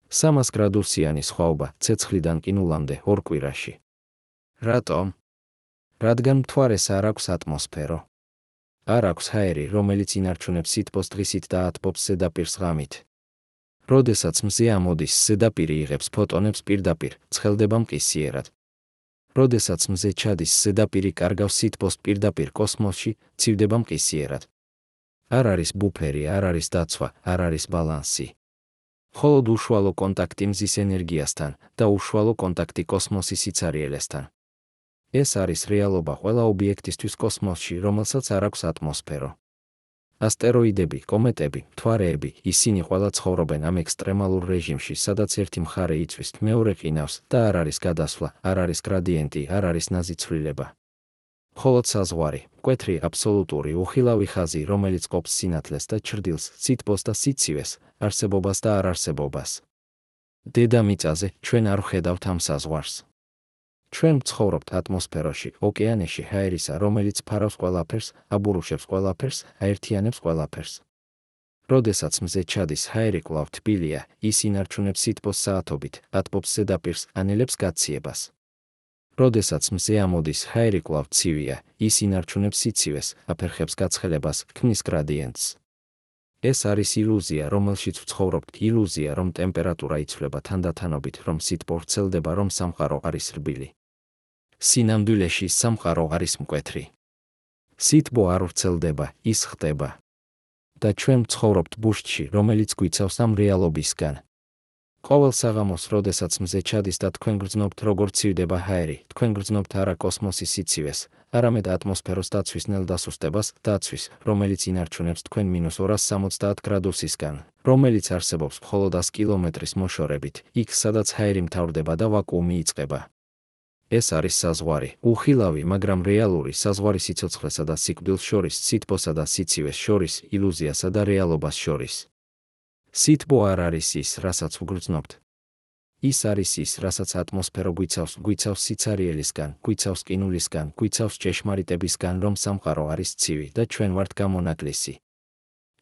300 გრადუსიანი სხვაობა ცეცხლიდან ყინულამდე ორ კვირაში. რატომ? რადგან მთვარეს არ აქვს ატმოსფერო. არ აქვს ჰაერი, რომელიც ინარჩუნებს სითბოს დღისით და ათბობს ზედაპირს ღამით. როდესაც მზე ამოდის, ზედაპირი იღებს ფოტონებს პირდაპირ, ცხელდება მყისიერად. როდესაც მზე ჩადის, ზედაპირი კარგავს სითბოს პირდაპირ კოსმოსში, ცივდება მყისიერად. არ არის ბუფერი, არ არის დაცვა, არ არის ბალანსი. მხოლოდ უშუალო კონტაქტი მზის ენერგიასთან და უშუალო კონტაქტი კოსმოსის სიცარიელესთან. ეს არის რეალობა ყველა ობიექტისთვის კოსმოსში, რომელსაც არ აქვს ატმოსფერო. ასტეროიდები, კომეტები, მთვარეები, ისინი ყველა ცხოვრობენ ამ ექსტრემალურ რეჟიმში, სადაც ერთი მხარე იწვის, მეორე ყინავს და არ არის გადასვლა, არ არის გრადიენტი, არ არის ნაზი ცვლილება. მხოლოდ საზღვარი, მკვეთრი, აბსოლუტური, უხილავი ხაზი, რომელიც ყოფს სინათლეს და ჩრდილს, სითბოს და სიცივეს, არსებობას და არ არსებობას. დედამიწაზე ჩვენ არ ვხედავთ ამ საზღვარს. ჩვენ ვცხოვრობთ ატმოსფეროში, ოკეანეში ჰაერისა, რომელიც ფარავს ყველაფერს, აბურუშებს ყველაფერს, აერთიანებს ყველაფერს. როდესაც მზე ჩადის, ჰაერი კვლავ თბილია, ის ინარჩუნებს სითბოს საათობით, ათბობს ზედაპირს, ანელებს გაციებას. როდესაც მზე ამოდის, ჰაერი კვლავ ცივია, ის ინარჩუნებს სიცივეს, აფერხებს გაცხელებას, ქმნის გრადიენტს. ეს არის ილუზია, რომელშიც ვცხოვრობთ, ილუზია, რომ ტემპერატურა იცვლება თანდათანობით, რომ სითბო ვრცელდება, რომ სამყარო არის რბილი. სინამდვილეში სამყარო არის მკვეთრი. სითბო არ ვრცელდება, ის ხდება. და ჩვენ ვცხოვრობთ ბუშტში, რომელიც გვიცავს ამ რეალობისგან. ყოველ საღამოს, როდესაც მზე ჩადის და თქვენ გრძნობთ, როგორ ცივდება ჰაერი, თქვენ გრძნობთ არა კოსმოსის სიცივეს, არამედ ატმოსფეროს დაცვის ნელ-დასუსტებას, დაცვის, რომელიც ინარჩუნებს თქვენ -270 გრადუსისგან, რომელიც არსებობს მხოლოდ 100 კილომეტრის მოშორებით, იქ, სადაც ჰაერი მთავრდება და ვაკუუმი იწყება. ეს არის საზღვარი, უხილავი, მაგრამ რეალური საზღვარი სიცოცხლესა და სიკვდილს შორის, სითბოსა და სიცივეს შორის, ილუზიასა და რეალობას შორის. სითბო არ არის ის, რასაც ვგრძნობთ. ის არის ის, რასაც ატმოსფერო გვიცავს სიცარიელისგან, გვიცავს ყინულისგან, გვიცავს ჭეშმარიტებისგან, რომ სამყარო არის ცივი და ჩვენ ვართ გამონაკლისი.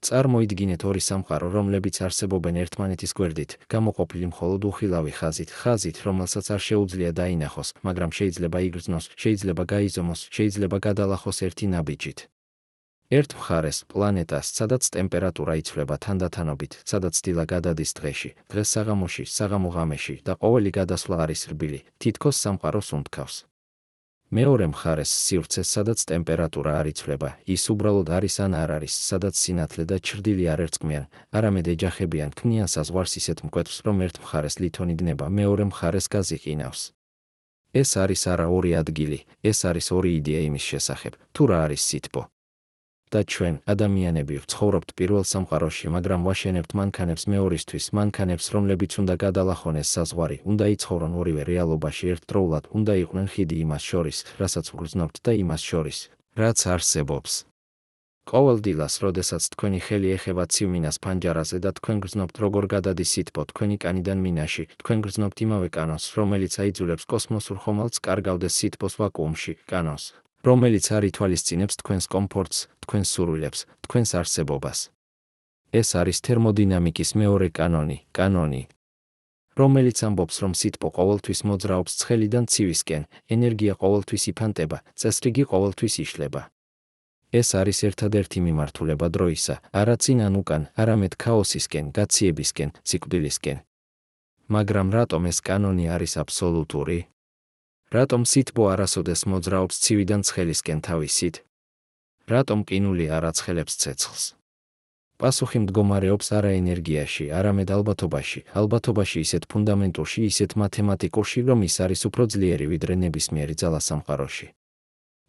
წარმოიდგინეთ ორი სამყარო, რომლებიც არსებობენ ერთმანეთის გვერდით, გამოყოფილი მხოლოდ უხილავი ხაზით, რომელსაც არ შეუძლია დაინახოს, მაგრამ შეიძლება იგრძნოს, შეიძლება გაიზომოს, შეიძლება გადალახოს ერთი ნაბიჯით. ერთ მხარეს, პლანეტას, სადაც ტემპერატურა იცვლება თანდათანობით, სადაც დილა გადადის დღეში, დღეს საღამოში, საღამო ღამეში და ყოველი გადასვლა არის რბილი, თითქოს სამყაროს უმტკავს. მეორე მხარეს სივრცეს, სადაც ტემპერატურა არ იცვლება, ის უბრალოდ არის ან არ არის, სადაც სინათლე და ჩრდილი არ ერწყმიან, არამედ ეჯახებიან, ქმნიან საზღვარს ისეთ მკვეთრს, რომ ერთ მხარეს ლითონი დნება, მეორე მხარეს გაზი ყინავს. ეს არის არა ორი ადგილი, ეს არის ორი იდეა იმის შესახებ, თუ რა არის სითბო. და ჩვენ, ადამიანები, ვცხოვრობთ პირველ სამყაროში, მაგრამ ვაშენებთ მანქანებს მეორისთვის, მანქანებს, რომლებიც უნდა გადალახონეს საზღვარი, უნდა იცხოვრონ ორივე რეალობაში ერთდროულად, უნდა იყვნენ ხიდი იმას შორის, რასაც ვგრძნობთ და იმას შორის, რაც არსებობს. ყოველ დილას, როდესაც თქვენი ხელი ეხება ცივმინას ფანჯარაზე და თქვენ გრძნობთ, როგორ გადადის სითბო თქვენი კანიდან მინაში, თქვენ გრძნობთ იმავე კანონს, რომელიც აიძულებს კოსმოსურ ხომალდს კარგავდეს სითბოს ვაკუუმში, კანონს, რომელიც არ ითვალისწინებს თქვენს კომფორტს, თქვენს სურვილებს, თქვენს არსებობას. ეს არის თერმოდინამიკის მეორე კანონი, რომელიც ამბობს, რომ სითბო ყოველთვის მოძრაობს ცხელიდან ცივისკენ, ენერგია ყოველთვის იფანტება, წესრიგი ყოველთვის იშლება. ეს არის ერთადერთი მიმართულება დროისა, არა წინ ან უკან, არამედ ქაოსისკენ, გაციებისკენ, სიკვდილისკენ. მაგრამ რატომ ეს კანონი არის აბსოლუტური? რატომ სითბო არასოდეს მოძრაობს ცივიდან ცხელისკენ თავისით? რატომ ყინული არ აცხელებს ცეცხლს? პასუხი მდგომარეობს არა ენერგიაში, არამედ ალბათობაში ისეთ ფუნდამენტურში, ისეთ მათემატიკურში, რომ ის არის უფრო ძლიერი ვიდრე ნებისმიერი ძალა სამყაროში.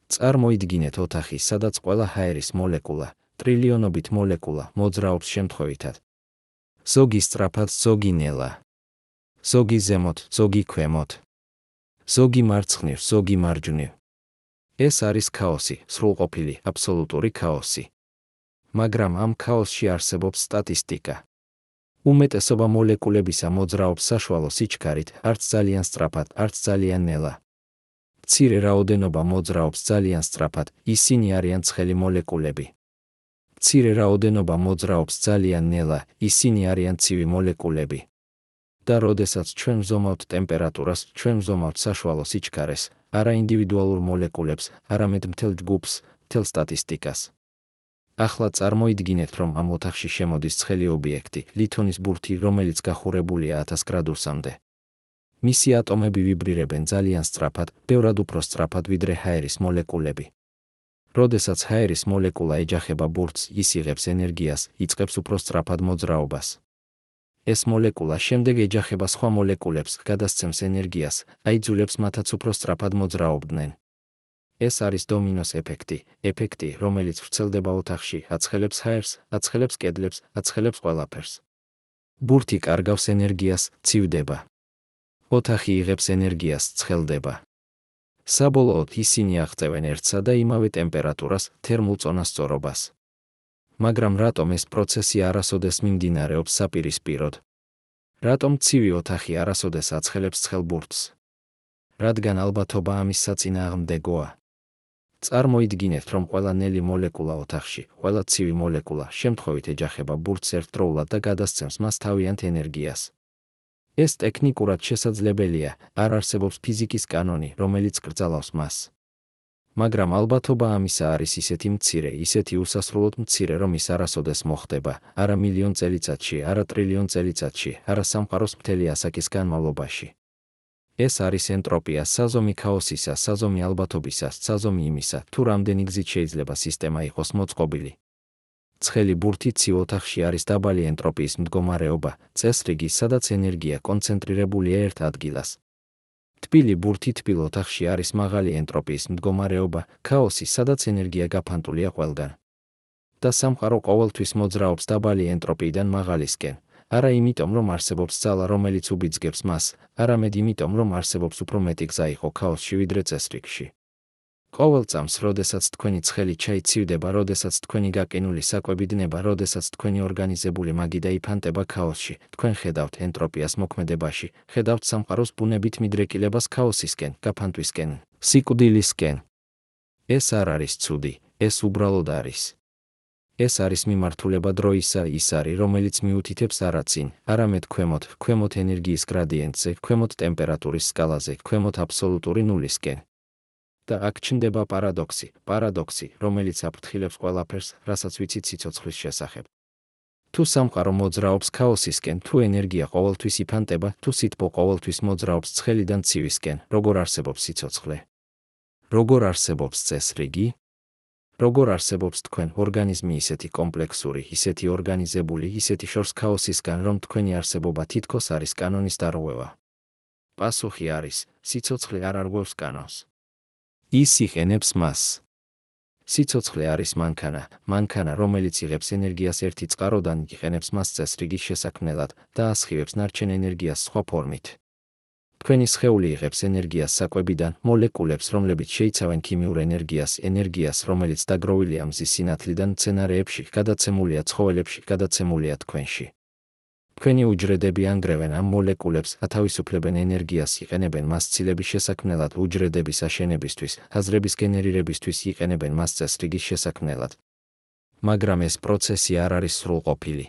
წარმოიდგინეთ ოთახი, სადაც ყველა ჰაერის მოლეკულა, ტრილიონობით მოლეკულა მოძრაობს შემთხვევითად. ზოგი სწრაფად, ზოგი ნელა. ზოგი ზემოთ, ზოგი ქვემოთ. ზოგი მარცხნივ, ზოგი მარჯვნივ. ეს არის ქაოსი, სრულყოფილი, აბსოლუტური ქაოსი. მაგრამ ამ ქაოსში არსებობს სტატისტიკა. უმეტესობა მოლეკულებისა მოძრაობს საშუალო სიჩქარით, არც ძალიან სწრაფად, არც ძალიან ნელა. მცირე რაოდენობა მოძრაობს ძალიან სწრაფად, ისინი არიან ცხელი მოლეკულები. მცირე რაოდენობა მოძრაობს ძალიან ნელა, ისინი არიან ცივი მოლეკულები. და როდესაც ჩვენ ვზომავთ ტემპერატურას, ჩვენ ვზომავთ საშუალო სიჩქარეს, არა ინდივიდუალურ მოლეკულებს, არამედ მთელ ჯგუფს, მთელ სტატისტიკას. ახლა წარმოიდგინეთ, რომ ამ ოთახში შემოდის ცხელი ობიექტი, ლითონის ბურთი, რომელიც გახურებულია 1000 გრადუსამდე. მისი ატომები ვიბრირებენ ძალიან სწრაფად, ბევრად უფრო სწრაფად ვიდრე ჰაერის მოლეკულები. როდესაც ჰაერის მოლეკულა ეჯახება ბურთს, ის იღებს ენერგიას, იწყებს უფრო სწრაფად მოძრაობას. ეს მოლეკულა შემდეგ ეჯახება სხვა მოლეკულებს, გადასცემს ენერგიას, აიძულებს მათაც უფრო სწრაფად მოძრაობდნენ. ეს არის დომინოს ეფექტი, რომელიც ვრცელდება ოთახში, აცხელებს ჰაერს, აცხელებს კედლებს, აცხელებს ყველაფერს. ბურთი კარგავს ენერგიას, ცივდება. ოთახი იღებს ენერგიას, ცხელდება. საბოლოოდ ისინი აღწევენ ერთსა და იმავე ტემპერატურას, თერმულ წონასწორობას. მაგრამ რატომ ეს პროცესი არასოდეს მიმდინარეობს საპირისპიროდ? რატომ ცივი ოთახი არასოდეს აცხელებს ცხელ ბურთს? რადგან ალბათობა ამის საწინააღმდეგოა. წარმოიდგინეთ, რომ ყველა ნელი მოლეკულა ოთახში, ყველა ცივი მოლეკულა შემთხვევით ეჯახება ბურთს ერთდროულად და გადასცემს მას თავიანთ ენერგიას. ეს ტექნიკურად შესაძლებელია, არ არსებობს ფიზიკის კანონი, რომელიც კრძალავს მას. მაგრამ ალბათობა ამისა არის ისეთი მცირე, ისეთი უსასრულოდ მცირე, რომ ის არასოდეს მოხდება, არა მილიონ წელიწადში, არა ტრილიონ წელიწადში, არა სამყაროს მთელი ასაკის განმავლობაში. ეს არის ენტროპია, საზომი ქაოსისა, საზომი ალბათობისა, საზომი იმისა, თუ რამდენი გზით შეიძლება სისტემა იყოს მოწყობილი. ცხელი ბურთი ცივ ოთახში არის დაბალი ენტროპიის მდგომარეობა, წესრიგი, სადაც ენერგია კონცენტრირებულია ერთ ადგილას. თბილი ბურთი თბილ ოთახში არის მაღალი ენტროპიის მდგომარეობა, ქაოსი, სადაც ენერგია გაფანტულია ყველგან. და სამყარო ყოველთვის მოძრაობს დაბალი ენტროპიიდან მაღალისკენ. არა იმიტომ, რომ არსებობს ძალა, რომელიც უბიძგებს მას, არამედ იმიტომ, რომ არსებობს უფრო მეტი გზა იყო ქაოსში ვიდრე წესრიგში. ყოველ წამს, როდესაც თქვენი ცხელი ჩაი ცივდება, როდესაც თქვენი გაკენული საკვები დნება, როდესაც თქვენი ორგანიზებული მაგიდა იფანტება ქაოსში, თქვენ ხედავთ ენტროპიას მოქმედებაში, ხედავთ სამყაროს ბუნებით მიდრეკილებას ქაოსისკენ, გაფანტვისკენ, სიკვდილისკენ. ეს არ არის ცუდი, ეს უბრალოდ არის. ეს არის მიმართულება დროისა, ის არის, რომელიც მიუთითებს არა წინ, არამედ ქვემოთ ენერგიის გრადიენტზე, ქვემოთ ტემპერატურის სკალაზე, ქვემოთ აბსოლუტური ნულისკენ. და აქ ჩნდება პარადოქსი, რომელიც აფრთხილებს ყველაფერს, რასაც ვიცით სიცოცხლის შესახებ. თუ სამყარო მოძრაობს ქაოსისკენ, თუ ენერგია ყოველთვის იფანტება, თუ სითბო ყოველთვის მოძრაობს ცხელიდან ცივისკენ, როგორ არსებობს სიცოცხლე? როგორ არსებობს წესრიგი? როგორ არსებობს თქვენ ორგანიზმი ისეთი კომპლექსური, ისეთი ორგანიზებული, ისეთი შორს ქაოსისგან, რომ თქვენი არსებობა თითქოს არის კანონის დარღვევა? პასუხი არის, სიცოცხლე არ არღვევს კანონს. ის იყენებს მას. სიცოცხლე არის მანქანა, რომელიც იღებს ენერგიას ერთი წყაროდან, იყენებს მას წესრიგის შესაქმნელად და ასხივებს ნარჩენ ენერგიას სხვა ფორმით. თქვენი სხეული იღებს ენერგიას საკვებიდან, მოლეკულებს, რომლებიც შეიცავენ ქიმიურ ენერგიას, რომელიც დაგროვილია მზის სინათლიდან მცენარეებში, გადაცემულია ცხოველებში, გადაცემულია თქვენში. თქვენი უჯრედები ანგრევენ ამ მოლეკულებს, ათავისუფლებენ ენერგიას, იყენებენ მას ცილების შესაქმნელად, უჯრედების აშენებისთვის, აზრების გენერირებისთვის, იყენებენ მას წესრიგის შესაქმნელად. მაგრამ ეს პროცესი არ არის სრულყოფილი.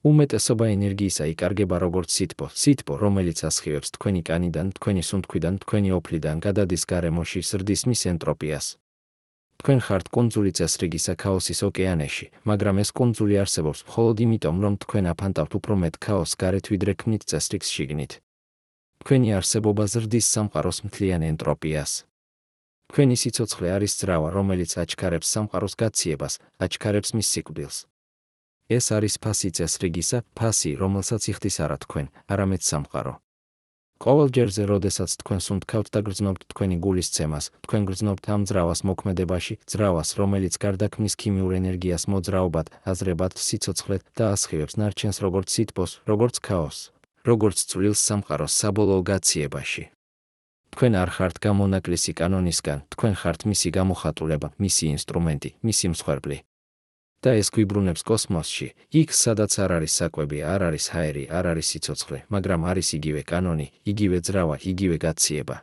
უმეტესობა ენერგიისა იკარგება როგორც სითბო, რომელიც ასხივებს თქვენი კანიდან, თქვენი სუნთქვიდან, თქვენი ოფლიდან, გადადის გარემოში, ზრდის მის ენტროპიას. თქვენ ხართ კუნძული წესრიგისა ქაოსის ოკეანეში, მაგრამ ეს კუნძული არსებობს მხოლოდ იმიტომ, რომ თქვენ აფანტავთ უფრო მეტ ქაოსს გარეთ, ვიდრე ქმნით წესრიგს შიგნით. თქვენი არსებობა ზრდის სამყაროს მთლიან ენტროპიას. თქვენი სიცოცხლე არის ძრავა, რომელიც აჩქარებს სამყაროს გაციებას, აჩქარებს მის სიკვდილს. ეს არის ფასი წესრიგისა, ფასი, რომელსაც იხდის არა თქვენ, არამედ სამყარო. ყოველ ჯერზე, როდესაც თქვენ სუნთქავთ და გრძნობთ თქვენი გულის ცემას, თქვენ გრძნობთ ამ ძრავას მოქმედებაში, ძრავას, რომელიც გარდაქმნის ქიმიურ ენერგიას მოძრაობად, აზრებად, სიცოცხლეთ და ასხივებს ნარჩენს როგორც სითბოს, როგორც ქაოსს, როგორც წვლილს სამყაროს საბოლოო გაციებაში. თქვენ არ ხართ გამონაკლისი კანონისგან, თქვენ ხართ მისი გამოხატულება, მისი ინსტრუმენტი, მისი მსხვერპლი. და ეს გვიბრუნებს კოსმოსში, იქ სადაც არ არის საკვები, არ არის ჰაერი, არ არის სიცოცხლე, მაგრამ არის იგივე კანონი, იგივე ძრავა, იგივე გაციება.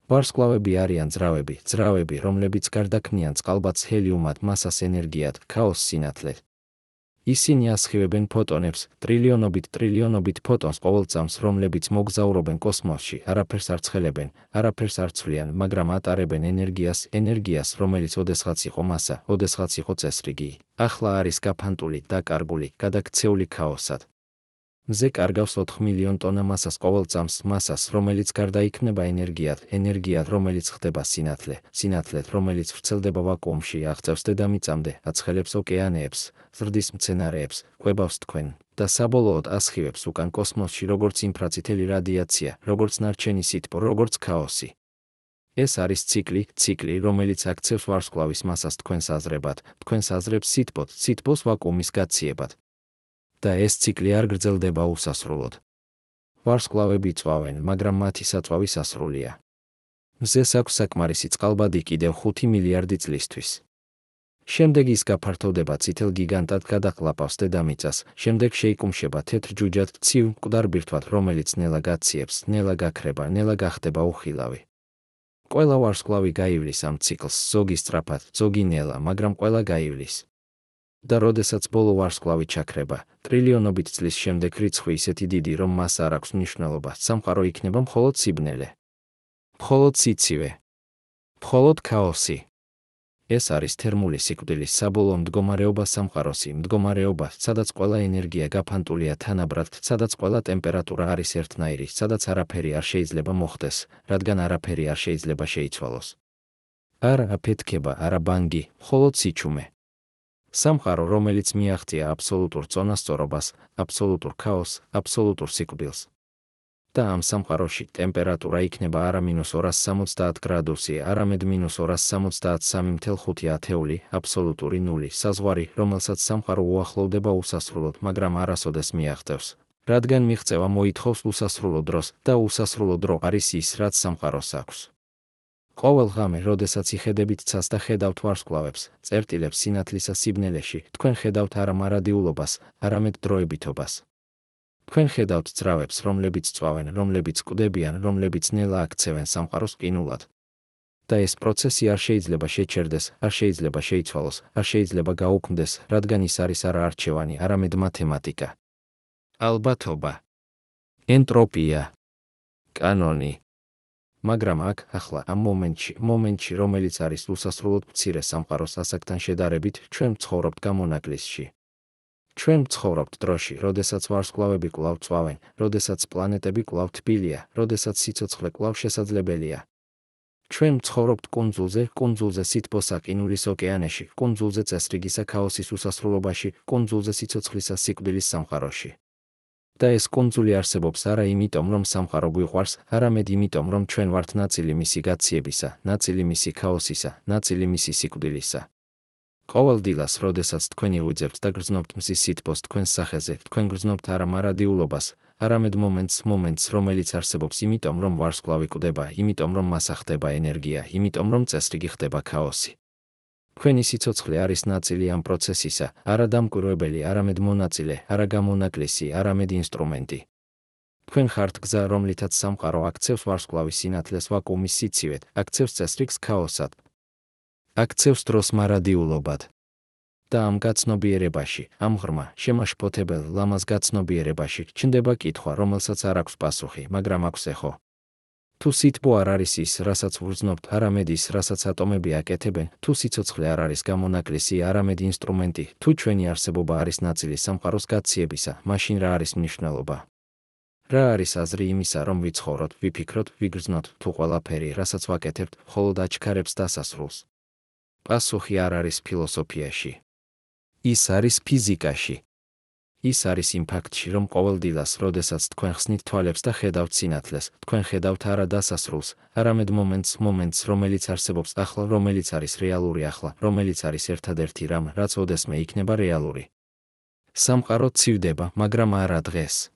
ვარსკვლავები არიან ძრავები, რომლებიც გარდაქმნიან წყალბადს ჰელიუმად, მასას ენერგიად, ქაოსს სინათლედ. ისინი ასხივებენ ფოტონებს, ტრილიონობით ფოტონს ყოველ წამს, რომლებიც მოგზაურობენ კოსმოსში, არაფერს არ ცხელებენ, არაფერს არ ცვლიან, მაგრამ ატარებენ ენერგიას, რომელიც ოდესღაც იყო მასა, ოდესღაც იყო წესრიგი, ახლა არის გაფანტული, დაკარგული, გადაქცეული ქაოსად. მზე კარგავს 4 მილიონ ტონა მასას ყოველ წამს, მასას, რომელიც გარდაიქმნება ენერგიად, რომელიც ხდება სინათლედ, რომელიც ვრცელდება ვაკუუმში, აღწევს დედამიწამდე, აცხელებს ოკეანეებს, ზრდის მცენარეებს, კვებავს თქვენ და საბოლოოდ ასხივებს უკან კოსმოსში როგორც ინფრაწითელი რადიაცია, როგორც ნარჩენი სითბო, როგორც ქაოსი. ეს არის ციკლი, რომელიც აქცევს ვარსკვლავის მასას თქვენს აზრებად, თქვენს აზრებს სითბოს ვაკუუმის გაციებად. და ეს ციკლი არ გრძელდება უსასრულოდ. ვარსკვლავები წვავენ, მაგრამ მათი საწვავი სასრულია. მზეს აქვს საკმარისი წყალბადი კიდევ 5 მილიარდი წლისთვის. შემდეგ ის გაფართოვდება წითელ გიგანტად, გადაყლაპავს დედამიწას, შემდეგ შეიკუმშება თეთრ ჯუჯად, ცივ, მკვდარ ბირთვად, რომელიც ნელა გაციებს, ნელა გაქრება, ნელა გახდება უხილავი. ყველა ვარსკვლავი გაივლის ამ ციკლს, ზოგი სწრაფად, ზოგი ნელა, მაგრამ ყველა გაივლის. და როდესაც ბოლო ვარსკვლავი ჩაქრება, ტრილიონობით წლის შემდეგ რიცხვი ისეთი დიდი, რომ მას არ აქვს მნიშვნელობა, სამყარო იქნება მხოლოდ სიბნელე. მხოლოდ სიცივე. მხოლოდ ქაოსი. ეს არის თერმული სიკვდილის საბოლოო მდგომარეობა სამყაროსი, მდგომარეობა, სადაც ყველა ენერგია გაფანტულია თანაბრად, სადაც ყველა ტემპერატურა არის ერთნაირი, სადაც არაფერი არ შეიძლება მოხდეს, რადგან არაფერი არ შეიძლება შეიცვალოს. არა აფეთქება, არა ბანგი, მხოლოდ სიჩუმე. სამყარო, რომელიც მიაღწია აბსოლუტურ წონასწორობას, აბსოლუტურ ქაოსს, აბსოლუტურ სიკვდილს. და ამ სამყაროში ტემპერატურა იქნება არა -270 გრადუსი, არამედ -273.5 ათეული, აბსოლუტური ნული, საზღვარი, რომელსაც სამყარო უახლოვდება უსასრულოდ, მაგრამ არასოდეს მიაღწევს, რადგან მიღწევა მოითხოვს უსასრულო დროს და უსასრულო დრო არის ის, რაც სამყაროს აქვს. ყოველ ღამე, როდესაც იხედებით ცას და ხედავთ ვარსკვლავებს, წერტილებს სინათლისა სიბნელეში, თქვენ ხედავთ არა მარადიულობას, არამედ დროებითობას. თქვენ ხედავთ ძრავებს, რომლებიც წვავენ, რომლებიც კვდებიან, რომლებიც ნელა აქცევენ სამყაროს ყინულად. და ეს პროცესი არ შეიძლება შეჩერდეს, არ შეიძლება შეიცვალოს, არ შეიძლება გაუქმდეს, რადგან ის არის არა არჩევანი, არამედ მათემატიკა. ალბათობა. ენტროპია. კანონი. მაგრამ აქ, ახლა, ამ მომენტში, რომელიც არის უსასრულოდ მცირე სამყაროს ასაკთან შედარებით, ჩვენ ვცხოვრობთ გამონაკლისში. ჩვენ ვცხოვრობთ დროში, როდესაც ვარსკვლავები კვლავ წვავენ, როდესაც პლანეტები კვლავ თბილია, როდესაც სიცოცხლე კვლავ შესაძლებელია. ჩვენ ვცხოვრობთ კუნძულზე სითბოსა ყინულის ოკეანეში, კუნძულზე წესრიგისა ქაოსის უსასრულობაში, კუნძულზე სიცოცხლისა სიკვდილის სამყაროში. და ეს კუნძული არსებობს არა იმიტომ, რომ სამყარო გვიყვარს, არამედ იმიტომ, რომ ჩვენ ვართ ნაწილი მისი გაციებისა, ნაწილი მისი ქაოსისა, ნაწილი მისი სიკვდილისა. ყოველ დილას, როდესაც თქვენ ივიძებთ და გრძნობთ მზის სითბოს თქვენს სახეზე, თქვენ გრძნობთ არა მარადიულობას, არამედ მომენტს, რომელიც არსებობს იმიტომ, რომ ვარსკვლავი კვდება, იმიტომ, რომ მასა ხდება ენერგია, იმიტომ, რომ წესრიგი ხდება ქაოსი. თქვენი სიცოცხლე არის ნაწილი ამ პროცესისა, არა დამკვირვებელი, არამედ მონაწილე, არა გამონაკლისი, არამედ ინსტრუმენტი. თქვენ ხართ გზა, რომლითაც სამყარო აქცევს ვარსკვლავის სინათლეს ვაკუუმის სიცივეთ, აქცევს წესრიგს ქაოსად, აქცევს დროს მარადიულობად. და ამ გაცნობიერებაში, ამ ღრმა, შემაშფოთებელ, ლამაზ გაცნობიერებაში ჩნდება კითხვა, რომელსაც არ აქვს პასუხი, მაგრამ აქვს ეხო. თუ სითბო არ არის ის, რასაც ვგრძნობთ, არამედ ის, რასაც ატომები აკეთებენ, თუ სიცოცხლე არ არის გამონაკლისი, არამედ ინსტრუმენტი, თუ ჩვენი არსებობა არის ნაწილი სამყაროს გაციებისა, მაშინ რა არის მნიშვნელობა? რა არის აზრი იმისა, რომ ვიცხოვროთ, ვიფიქროთ, ვიგრძნოთ, თუ ყველაფერი, რასაც ვაკეთებთ, მხოლოდ აჩქარებს დასასრულს? პასუხი არ არის ფილოსოფიაში. ის არის ფიზიკაში. ის არის იმ ფაქტში, რომ ყოველ დილას, როდესაც თქვენ ხსნით თვალებს და ხედავთ სინათლეს, თქვენ ხედავთ არა დასასრულს, არამედ მომენტს, რომელიც არსებობს ახლა, რომელიც არის რეალური ახლა, რომელიც არის ერთადერთი რამ, რაც ოდესმე იქნება რეალური. სამყარო ცივდება, მაგრამ არა დღეს.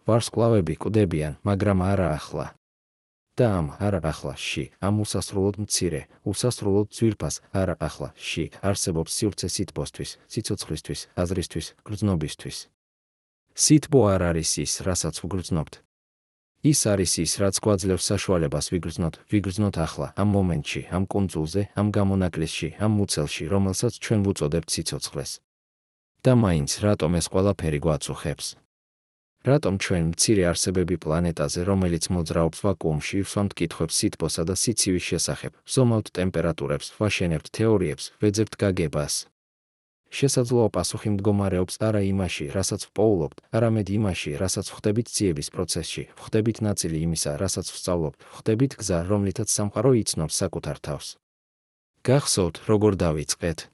ვარსკვლავები კვდებიან, მაგრამ არა ახლა. და არა ახლაში, ამ უსასრულოდ მცირე, უსასრულოდ ძვირფას, არა ახლაში, არსებობს სივრცე სითბოსთვის, სიცოცხლისთვის, აზრისთვის, გრძნობისთვის. სითბო არ არის ის, რასაც ვგრძნობთ. ის არის ის, რაც გვაძლევს საშუალებას ვიგრძნოთ ახლა, ამ მომენტში, ამ კუნძულზე, ამ გამონაკლისში, ამ მუცელში, რომელსაც ჩვენ ვუწოდებთ სიცოცხლეს. და მაინც, რატომ ეს ყველაფერი გვაწუხებს? რატომ ჩვენ მცირე არსებები პლანეტაზე, რომელიც მოძრაობს ვაკუუმში, ვსვამთ კითხვებს სითბოსა და სიცივის შესახებ, ვზომავთ ტემპერატურებს, ვაშენებთ თეორიებს, ვეძებთ გაგებას? შესაძლოა პასუხი მდგომარეობს არა იმაში, რასაც ვპოულობთ, არამედ იმაში, რასაც ვხდებით ძიების პროცესში, ვხდებით ნაწილი იმისა, რასაც ვსწავლობთ, ვხდებით გზა, რომლითაც სამყარო იცნობს საკუთარ თავს. გახსოვთ, როგორ დავიწყეთ?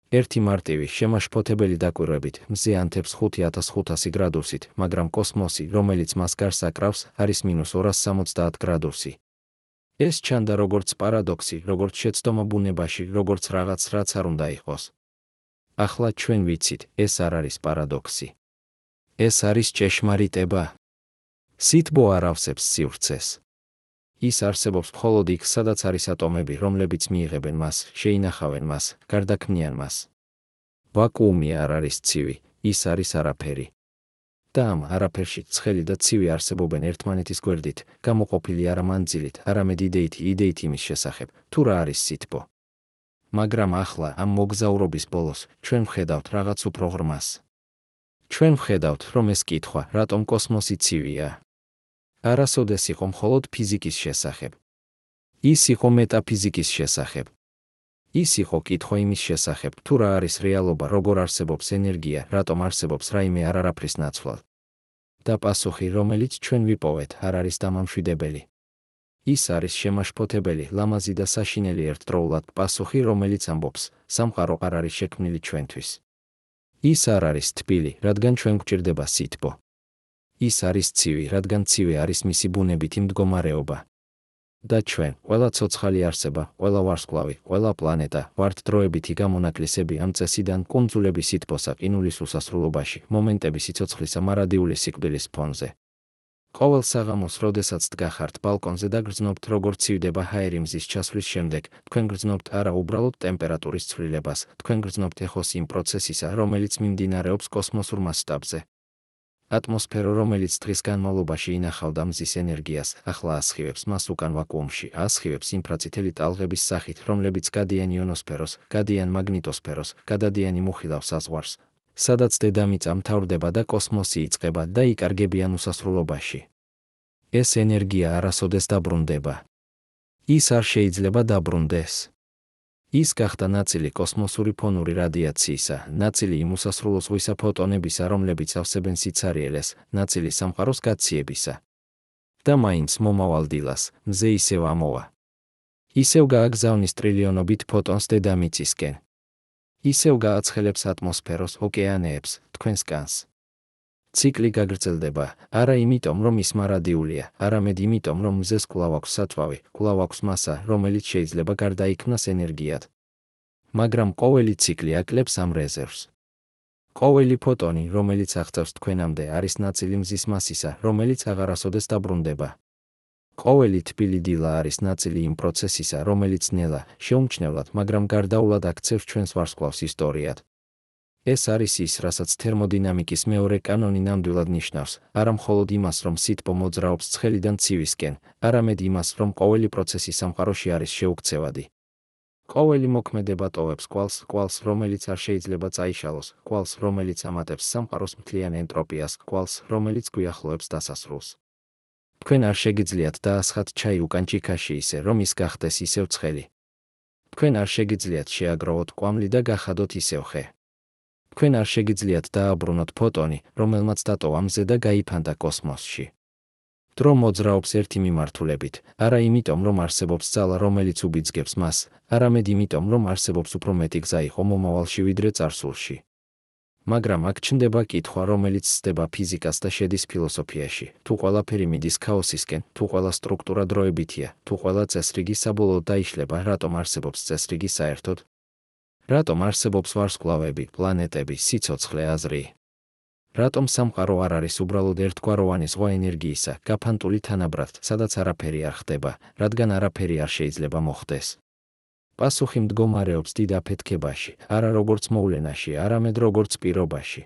ერთი მარტივი, შემაშფოთებელი დაკვირვებით, მზე ანთებს 5500 გრადუსით, მაგრამ კოსმოსი, რომელიც მას გარს აკრავს, არის -270 გრადუსი. ეს ჩანდა როგორც პარადოქსი, როგორც შეცდომა ბუნებაში, როგორც რაღაც, რაც არ უნდა იყოს. ახლა ჩვენ ვიცით, ეს არ არის პარადოქსი. ეს არის ჭეშმარიტება. სითბო არ ავსებს სივრცეს. ის არსებობს მხოლოდ იქ, სადაც არის ატომები, რომლებიც მიიღებენ მას, შეინახავენ მას, გარდაქმნიან მას. ვაკუუმი არ არის ცივი, ის არის არაფერი. და ამ არაფერში ცხელი და ცივი არსებობენ ერთმანეთის გვერდით, გამოყოფილი არა მანძილით, არამედ იდეით იმის შესახებ, თუ რა არის სითბო. მაგრამ ახლა, ამ მოგზაურობის ბოლოს, ჩვენ ვხედავთ რაღაც უფრო ღრმას. ჩვენ ვხედავთ, რომ ეს კითხვა, რატომ კოსმოსი ცივია, არასოდეს იყო მხოლოდ ფიზიკის შესახებ. ის იყო მეტაფიზიკის შესახებ. ის იყო კითხვა იმის შესახებ, თუ რა არის რეალობა, როგორ არსებობს ენერგია, რატომ არსებობს რაიმე არაფრის ნაცვლად. და პასუხი, რომელიც ჩვენ ვიპოვეთ, არ არის დამამშვიდებელი. ის არის შემაშფოთებელი, ლამაზი და საშინელი ერთდროულად პასუხი, რომელიც ამბობს, სამყარო არ არის შექმნილი ჩვენთვის. ის არ არის თბილი, რადგან ჩვენ გვჭირდება სითბო. ის არის ცივი, რადგან ცივი არის მისი ბუნებითი მდგომარეობა. და ჩვენ, ყველა ცოცხალი არსება, ყველა ვარსკვლავი, ყველა პლანეტა, ვართ დროებითი გამონაკლისები ამ წესიდან კუნძულების სითბოსა ყინულის უსასრულობაში, მომენტების სიცოცხლისა მარადიული სიკვდილის ფონზე. ყოველ საღამოს, როდესაც დგახართ ბალკონზე და გრძნობთ, როგორ ცივდება ჰაერი მზის ჩასვლის შემდეგ, თქვენ გრძნობთ არა უბრალოდ ტემპერატურის ცვლილებას, თქვენ გრძნობთ ეხოს იმ პროცესისა, რომელიც მიმდინარეობს კოსმოსურ მასშტაბზე. ატმოსფერო, რომელიც დღის განმავლობაში ინახავდა მზის ენერგიას, ახლა ასხივებს მას უკან ვაკუუმში, ასხივებს ინფრაწითელი ტალღების სახით, რომლებიც გადიან იონოსფეროს, გადიან მაგნიტოსფეროს, გადადიან იმუხილავ საზღვარს, სადაც დედამიწა მთავრდება და კოსმოსი იწყება და იკარგებიან უსასრულობაში. ეს ენერგია არასოდეს დაბრუნდება. ის არ შეიძლება დაბრუნდეს. ის გახდა ნაწილი კოსმოსური ფონური რადიაციისა, ნაწილი იმ უსასრულო ზღვისა ფოტონებისა, რომლებიც ავსებენ სიცარიელეს, ნაწილი სამყაროს გაციებისა. და მაინც მომავალ დილას, მზე ისევ ამოვა. ისევ გააგზავნის ტრილიონობით ფოტონს დედამიწისკენ. ისევ გააცხელებს ატმოსფეროს, ოკეანეებს, თქვენს განს. ციკლი გაგრძელდება, არა იმიტომ, რომ ის მარადიულია, არამედ იმიტომ, რომ მზეს კვლავ აქვს საწვავი, კვლავ აქვს მასა, რომელიც შეიძლება გარდაიქმნას ენერგიად. მაგრამ ყოველი ციკლი აკლებს ამ რეზერვს. ყოველი ფოტონი, რომელიც აღწევს თქვენამდე, არის ნაწილი მზის მასისა, რომელიც აღარასოდეს დაბრუნდება. ყოველი თბილი დილა არის ნაწილი იმ პროცესისა, რომელიც ნელა, შეუმჩნევლად, მაგრამ გარდაულად აქცევს ჩვენს ვარსკვლავს ისტორიად. ეს არის ის, რასაც თერმოდინამიკის მეორე კანონი ნამდვილად ნიშნავს, არა მხოლოდ იმას, რომ სითბო მოძრაობს ცხელიდან ცივისკენ, არამედ იმას, რომ ყოველი პროცესი სამყაროში არის შეუქცევადი. ყოველი მოქმედება ტოვებს კვალს, რომელიც არ შეიძლება წაიშალოს, კვალს, რომელიც ამატებს სამყაროს მთლიან ენტროპიას, კვალს, რომელიც გვიახლოვებს დასასრულს. თქვენ არ შეგიძლიათ დაასხათ ჩაი უკან ჭიქაში ისე, რომ ის გახდეს ისევ ცხელი. თქვენ არ შეგიძლიათ შეაგროვოთ კვამლი და გახადოთ ისევ ხე. თქვენ არ შეგიძლიათ დააბრუნოთ ფოტონი, რომელმაც დატოვა მზე და გაიფანტა კოსმოსში. დრო მოძრაობს ერთი მიმართულებით, არა იმიტომ, რომ არსებობს ძალა, რომელიც უბიძგებს მას, არამედ იმიტომ, რომ არსებობს უფრო მეტი გზა იყო მომავალში ვიდრე წარსულში. მაგრამ აქ ჩნდება კითხვა, რომელიც სდება ფიზიკას და შედის ფილოსოფიაში. თუ ყველაფერი მიდის ქაოსისკენ, თუ ყველა სტრუქტურა დროებითია, თუ ყველა წესრიგი საბოლოოდ დაიშლება, რატომ არსებობს წესრიგი საერთოდ? რატომ არსებობს ვარსკვლავები, პლანეტები, სიცოცხლე, აზრი? რატომ სამყარო არ არის უბრალოდ ერთგვაროვანი ზღვა ენერგიისა, გაფანტული თანაბრად, სადაც არაფერი არ ხდება, რადგან არაფერი არ შეიძლება მოხდეს? პასუხი მდგომარეობს დიდ აფეთქებაში, არა როგორც მოვლენაში, არამედ როგორც პირობაში.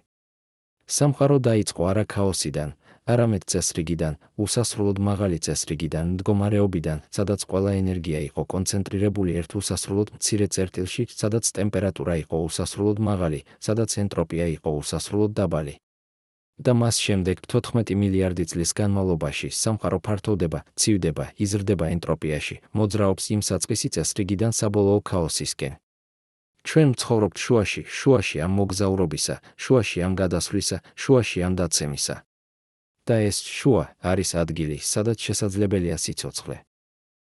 სამყარო დაიწყო არა ქაოსიდან, არამედ წესრიგიდან, უსასრულოდ მაღალი წესრიგიდან, მდგომარეობიდან, სადაც ყველა ენერგია იყო კონცენტრირებული ერთ უსასრულოდ მცირე წერტილში, სადაც ტემპერატურა იყო უსასრულოდ მაღალი, სადაც ენტროპია იყო უსასრულოდ დაბალი. და მას შემდეგ 14 მილიარდი წლის განმავლობაში სამყარო ფართოვდება, ცივდება, იზრდება ენტროპიაში, მოძრაობს იმ საწყისი წესრიგიდან საბოლოო ქაოსისკენ. ჩვენ ვცხოვრობთ შუაში ამ მოგზაურობისა, შუაში ამ გადასვლისა, შუაში ამ დაცემისა. და ეს შუა არის ადგილი, სადაც შესაძლებელია სიცოცხლე.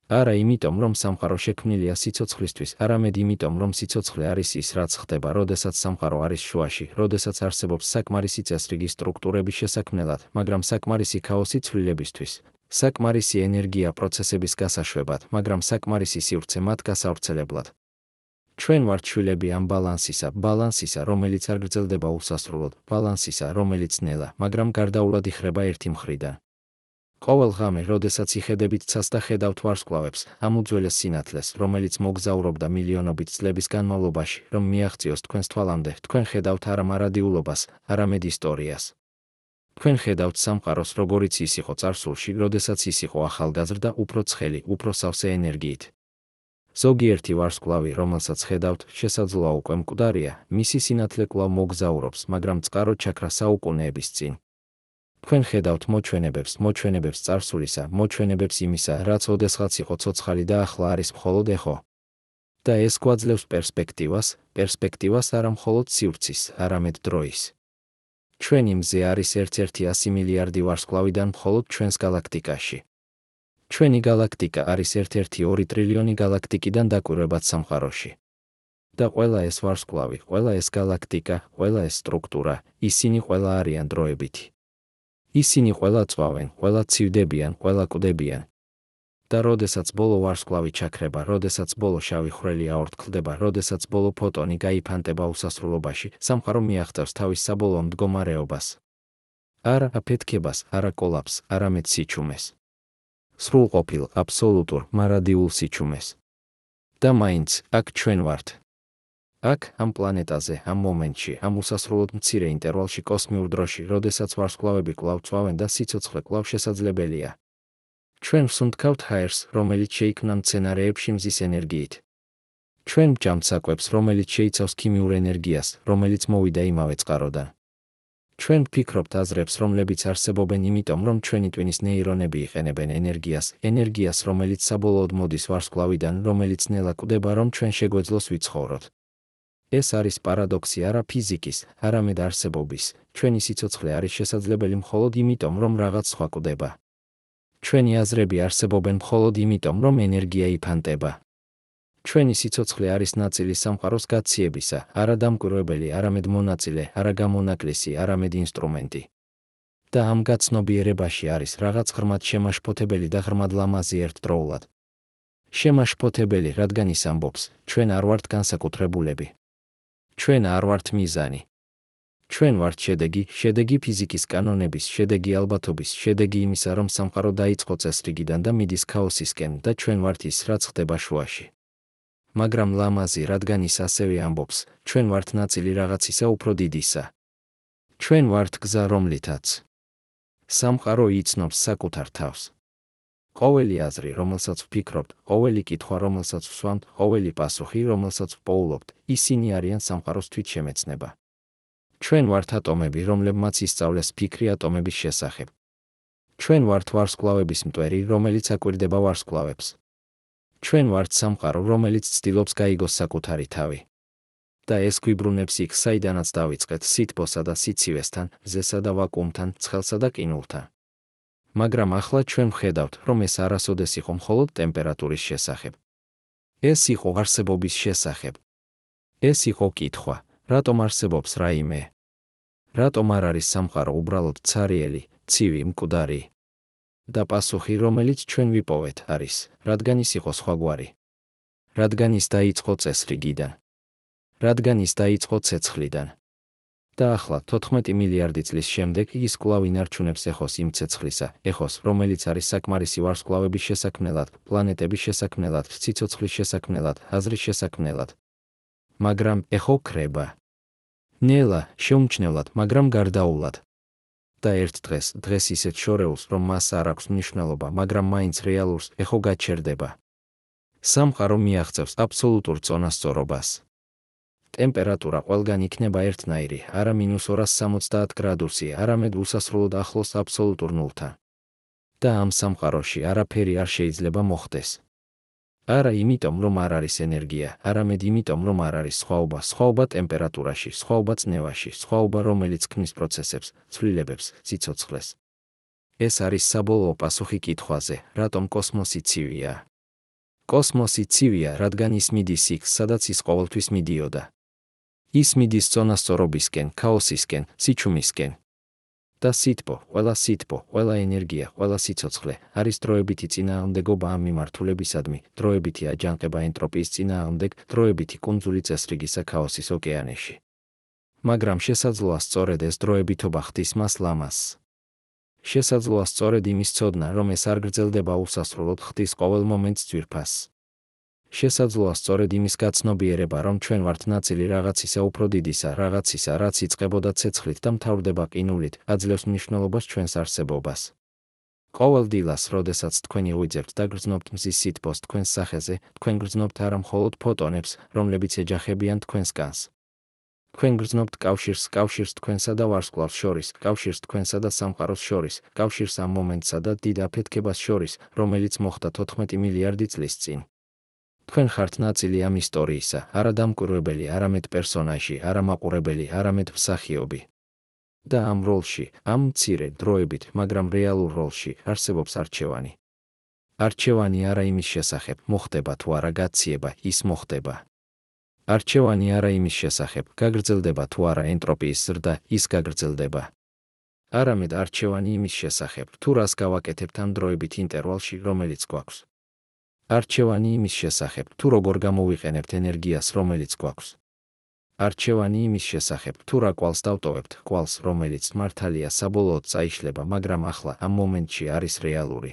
არა იმიტომ, რომ სამყარო შექმნილია სიცოცხლისთვის, არამედ იმიტომ, რომ სიცოცხლე არის ის, რაც ხდება, როდესაც სამყარო არის შუაში, როდესაც არსებობს საკმარისი წესრიგი სტრუქტურების შესაქმნელად, მაგრამ საკმარისი ქაოსი ცვლილებისთვის, საკმარისი ენერგია პროცესების გასაშვებად, მაგრამ საკმარისი სივრცე მათ გასავრცელებლად. ჩვენ ვართ შვილები ამ ბალანსისა, რომელიც არ გრძელდება უსასრულოდ, ბალანსისა, რომელიც ნელა, მაგრამ გარდაულად იხრება ერთი მხრიდან. ყოველ ღამე, როდესაც იხედებით ცას და ხედავთ ვარსკვლავებს, ამ უძველეს სინათლეს, რომელიც მოგზაურობდა მილიონობით წლების განმავლობაში, რომ მიაღწიოს თქვენს თვალამდე, თქვენ ხედავთ არა მარადიულობას, არამედ ისტორიას. თქვენ ხედავთ სამყაროს, როგორიც ის იყო წარსულში, როდესაც ის იყო ახალგაზრდა, უფრო ცხელი, უფრო სავსე ენერგიით. ზოგიერთი ვარსკვლავი, რომელსაც ხედავთ, შესაძლოა უკვე მკვდარია, მისი სინათლე კვლავ მოგზაურობს, მაგრამ წყარო ჩაქრა საუკუნეების წინ. თქვენ ხედავთ მოჩვენებებს წარსულისა, მოჩვენებებს იმისა, რაც ოდესღაც იყო ცოცხალი და ახლა არის მხოლოდ ეხო. და ეს გვაძლევს პერსპექტივას არა მხოლოდ სივრცის, არამედ დროის. ჩვენი მზე არის ერთ-ერთი 100 მილიარდი ვარსკვლავიდან მხოლოდ ჩვენს გალაქტიკაში. ჩვენი გალაქტიკა არის ერთ-ერთი 2 ტრილიონი გალაქტიკიდან დაკვირვებად სამყაროში. და ყველა ეს ვარსკვლავი, ყველა ეს გალაქტიკა, ყველა ეს სტრუქტურა, ისინი ყველა არიან დროებითი. ისინი ყველა წვავენ, ყველა ცივდებიან, ყველა კვდებიან. და როდესაც ბოლო ვარსკვლავი ჩაქრება, როდესაც ბოლო შავი ხვრელი აორთქლდება, როდესაც ბოლო ფოტონი გაიფანტება უსასრულობაში, სამყარო მიაღწევს თავის საბოლოო მდგომარეობას. არა აფეთქებას, არა კოლაფს, არამედ სიჩუმეს. სრულყოფილ, აბსოლუტურ, მარადიულ სიჩუმეს. და მაინც, აქ ჩვენ ვართ. აქ, ამ პლანეტაზე, ამ მომენტში, ამ უსასრულოდ მცირე ინტერვალში კოსმიურ დროში, როდესაც ვარსკვლავები კვლავ წვავენ და სიცოცხლე კვლავ შესაძლებელია. ჩვენ ვსუნთქავთ ჰაერს, რომელიც შეიქმნა მცენარეებში მზის ენერგიით. ჩვენ ვჭამთ საკვებს, რომელიც შეიცავს ქიმიურ ენერგიას, რომელიც მოვიდა იმავე წყაროდან. ჩვენ ვფიქრობთ აზრებს, რომლებიც არსებობენ იმიტომ, რომ ჩვენი ტვინის ნეირონები იყენებენ ენერგიას, რომელიც საბოლოოდ მოდის ვარსკვლავიდან, რომელიც ნელა კვდება, რომ ჩვენ შეგვეძლოს ვიცხოვროთ. ეს არის პარადოქსი არა ფიზიკის, არამედ არსებობის. ჩვენი სიცოცხლე არის შესაძლებელი მხოლოდ იმიტომ, რომ რაღაც სხვა კვდება. ჩვენი აზრები არსებობენ მხოლოდ იმიტომ, რომ ენერგია იფანტება. ჩვენი სიცოცხლე არის ნაწილი სამყაროს გაციებისა, არა დამკვირვებელი, არამედ მონაწილე, არა გამონაკლისი, არამედ ინსტრუმენტი. და ამ გაცნობიერებაში არის რაღაც ღრმად შემაშფოთებელი და ღრმად ლამაზი ერთდროულად. შემაშფოთებელი, რადგან ის ამბობს, ჩვენ არ ვართ განსაკუთრებულები. ჩვენ არ ვართ მიზანი. ჩვენ ვართ შედეგი ფიზიკის კანონების, შედეგი ალბათობის, შედეგი იმისა, რომ სამყარო დაიწყო წესრიგიდან და მიდის ქაოსისკენ და ჩვენ ვართ ის, რაც ხდება შუაში. მაგრამ ლამაზი, რადგან ის ასევე ამბობს, ჩვენ ვართ ნაწილი რაღაცისა უფრო დიდისა. ჩვენ ვართ გზა, რომლითაც სამყარო იცნობს საკუთარ თავს. ყოველი აზრი, რომელსაც ვფიქრობთ, ყოველი კითხვა, რომელსაც ვსვამთ, ყოველი პასუხი, რომელსაც ვპოულობთ, ისინი არიან სამყაროს თვითშემეცნება. ჩვენ ვართ ატომები, რომლებმაც ისწავლეს ფიქრი ატომების შესახებ. ჩვენ ვართ ვარსკვლავების მტვერი, რომელიც აკვირდება ვარსკვლავებს. ჩვენ ვართ სამყარო, რომელიც ცდილობს გაიგოს საკუთარი თავი. და ეს გვიბრუნებს იქ, საიდანაც დავიწყეთ, სითბოსა და სიცივესთან, მზესა და ვაკუუმთან, ცხელსა და ყინულთან. მაგრამ ახლა ჩვენ ვხედავთ, რომ ეს არასოდეს იყო მხოლოდ ტემპერატურის შესახებ. ეს იყო არსებობის შესახებ. ეს იყო კითხვა, რატომ არსებობს რაიმე? რატომ არ არის სამყარო უბრალოდ ცარიელი, ცივი, მკვდარი? და პასუხი, რომელიც ჩვენ ვიპოვეთ, არის, რადგან ის იყო სხვაგვარი. რადგან ის დაიწყო წესრიგიდან. რადგან ის დაიწყო ცეცხლიდან. და ახლა 14 მილიარდი წლის შემდეგ ის კვლავ ინარჩუნებს ეხოს იმ ცეცხლისა, ეხოს, რომელიც არის საკმარისი ვარსკვლავების შესაქმნელად, პლანეტების შესაქმნელად, სიცოცხლის შესაქმნელად, აზრის შესაქმნელად. მაგრამ ეხო ქრება. ნელა, შეუმჩნევლად, მაგრამ გარდაულად. და ერთ დღეს ისეთ შორეულს, რომ მას არ აქვს მნიშვნელობა, მაგრამ მაინც რეალურს, ეხო გაჩერდება. სამყარო მიაღწევს აბსოლუტურ წონასწორობას. ტემპერატურა ყველგან იქნება ერთნაირი, არა -270 გრადუსი, არამედ უსასრულოდ ახლოს აბსოლუტურ ნულთან. და ამ სამყაროში არაფერი არ შეიძლება მოხდეს. არა იმიტომ, რომ არ არის ენერგია, არამედ იმიტომ, რომ არ არის სხვაობა, სხვაობა ტემპერატურაში, სხვაობა წნევაში, სხვაობა, რომელიც ქმნის პროცესებს, ცვლილებებს, სიცოცხლეს. ეს არის საბოლოო პასუხი კითხვაზე, რატომ კოსმოსი ცივია. კოსმოსი ცივია, რადგან ის მიდის იქ, სადაც ის ყოველთვის მიდიოდა. ის მიდის წონასწორობისკენ, ქაოსისკენ, სიჩუმისკენ. და სითბო, ყველა ენერგია, ყველა სიცოცხლე არის დროებითი წინააღმდეგობა ამ მიმართულებისადმი, დროებითი აჯანყება ენტროპიის წინააღმდეგ, დროებითი კუნძული წესრიგისა ქაოსის ოკეანეში. მაგრამ შესაძლოა სწორედ ეს დროებითობა ხდის მას ლამაზს. შესაძლოა სწორედ იმის ცოდნა, რომ ეს არ გრძელდება უსასრულოდ, ხდის ყოველ მომენტს ძვირფასს. შესაძლოა სწორედ იმის გაცნობიერება, რომ ჩვენ ვართ ნაწილი რაღაცისა უფრო დიდისა, რაღაცისა, რაც იწყებოდა ცეცხლით და მთავრდება ყინულით, აძლევს მნიშვნელობას ჩვენს არსებობას. ყოველ დილას, როდესაც თქვენ იღვიძებთ და გრძნობთ მზის სითბოს თქვენს სახეზე, თქვენ გრძნობთ არა მხოლოდ ფოტონებს, რომლებიც ეჯახებიან თქვენს კანს. თქვენ გრძნობთ კავშირს თქვენსა და ვარსკვლავს შორის, კავშირს თქვენსა და სამყაროს შორის, კავშირს ამ მომენტსა და დიდ აფეთქებას შორის, რომელიც მოხდა 14 მილიარდი წლის წინ. თქვენ ხართ ნაწილი ამ ისტორიისა, არა დამკვირვებელი, არამედ პერსონაჟი, არა მაყურებელი, არამედ მსახიობი. და ამ როლში, ამ მცირე, დროებით, მაგრამ რეალურ როლში, არსებობს არჩევანი. არჩევანი არა იმის შესახებ, მოხდება თუ არა გაციება, ის მოხდება. არჩევანი არა იმის შესახებ, გაგრძელდება თუ არა ენტროპიის ზრდა, ის გაგრძელდება. არამედ არჩევანი იმის შესახებ, თუ რას გავაკეთებთ ამ დროებით ინტერვალში, რომელიც გვაქვს. არჩევანი იმის შესახებ, თუ როგორ გამოვიყენებთ ენერგიას, რომელიც გვაქვს. არჩევანი იმის შესახებ, თუ რა კვალს დავტოვებთ, კვალს, რომელიც მართალია საბოლოოდ წაიშლება, მაგრამ ახლა ამ მომენტში არის რეალური.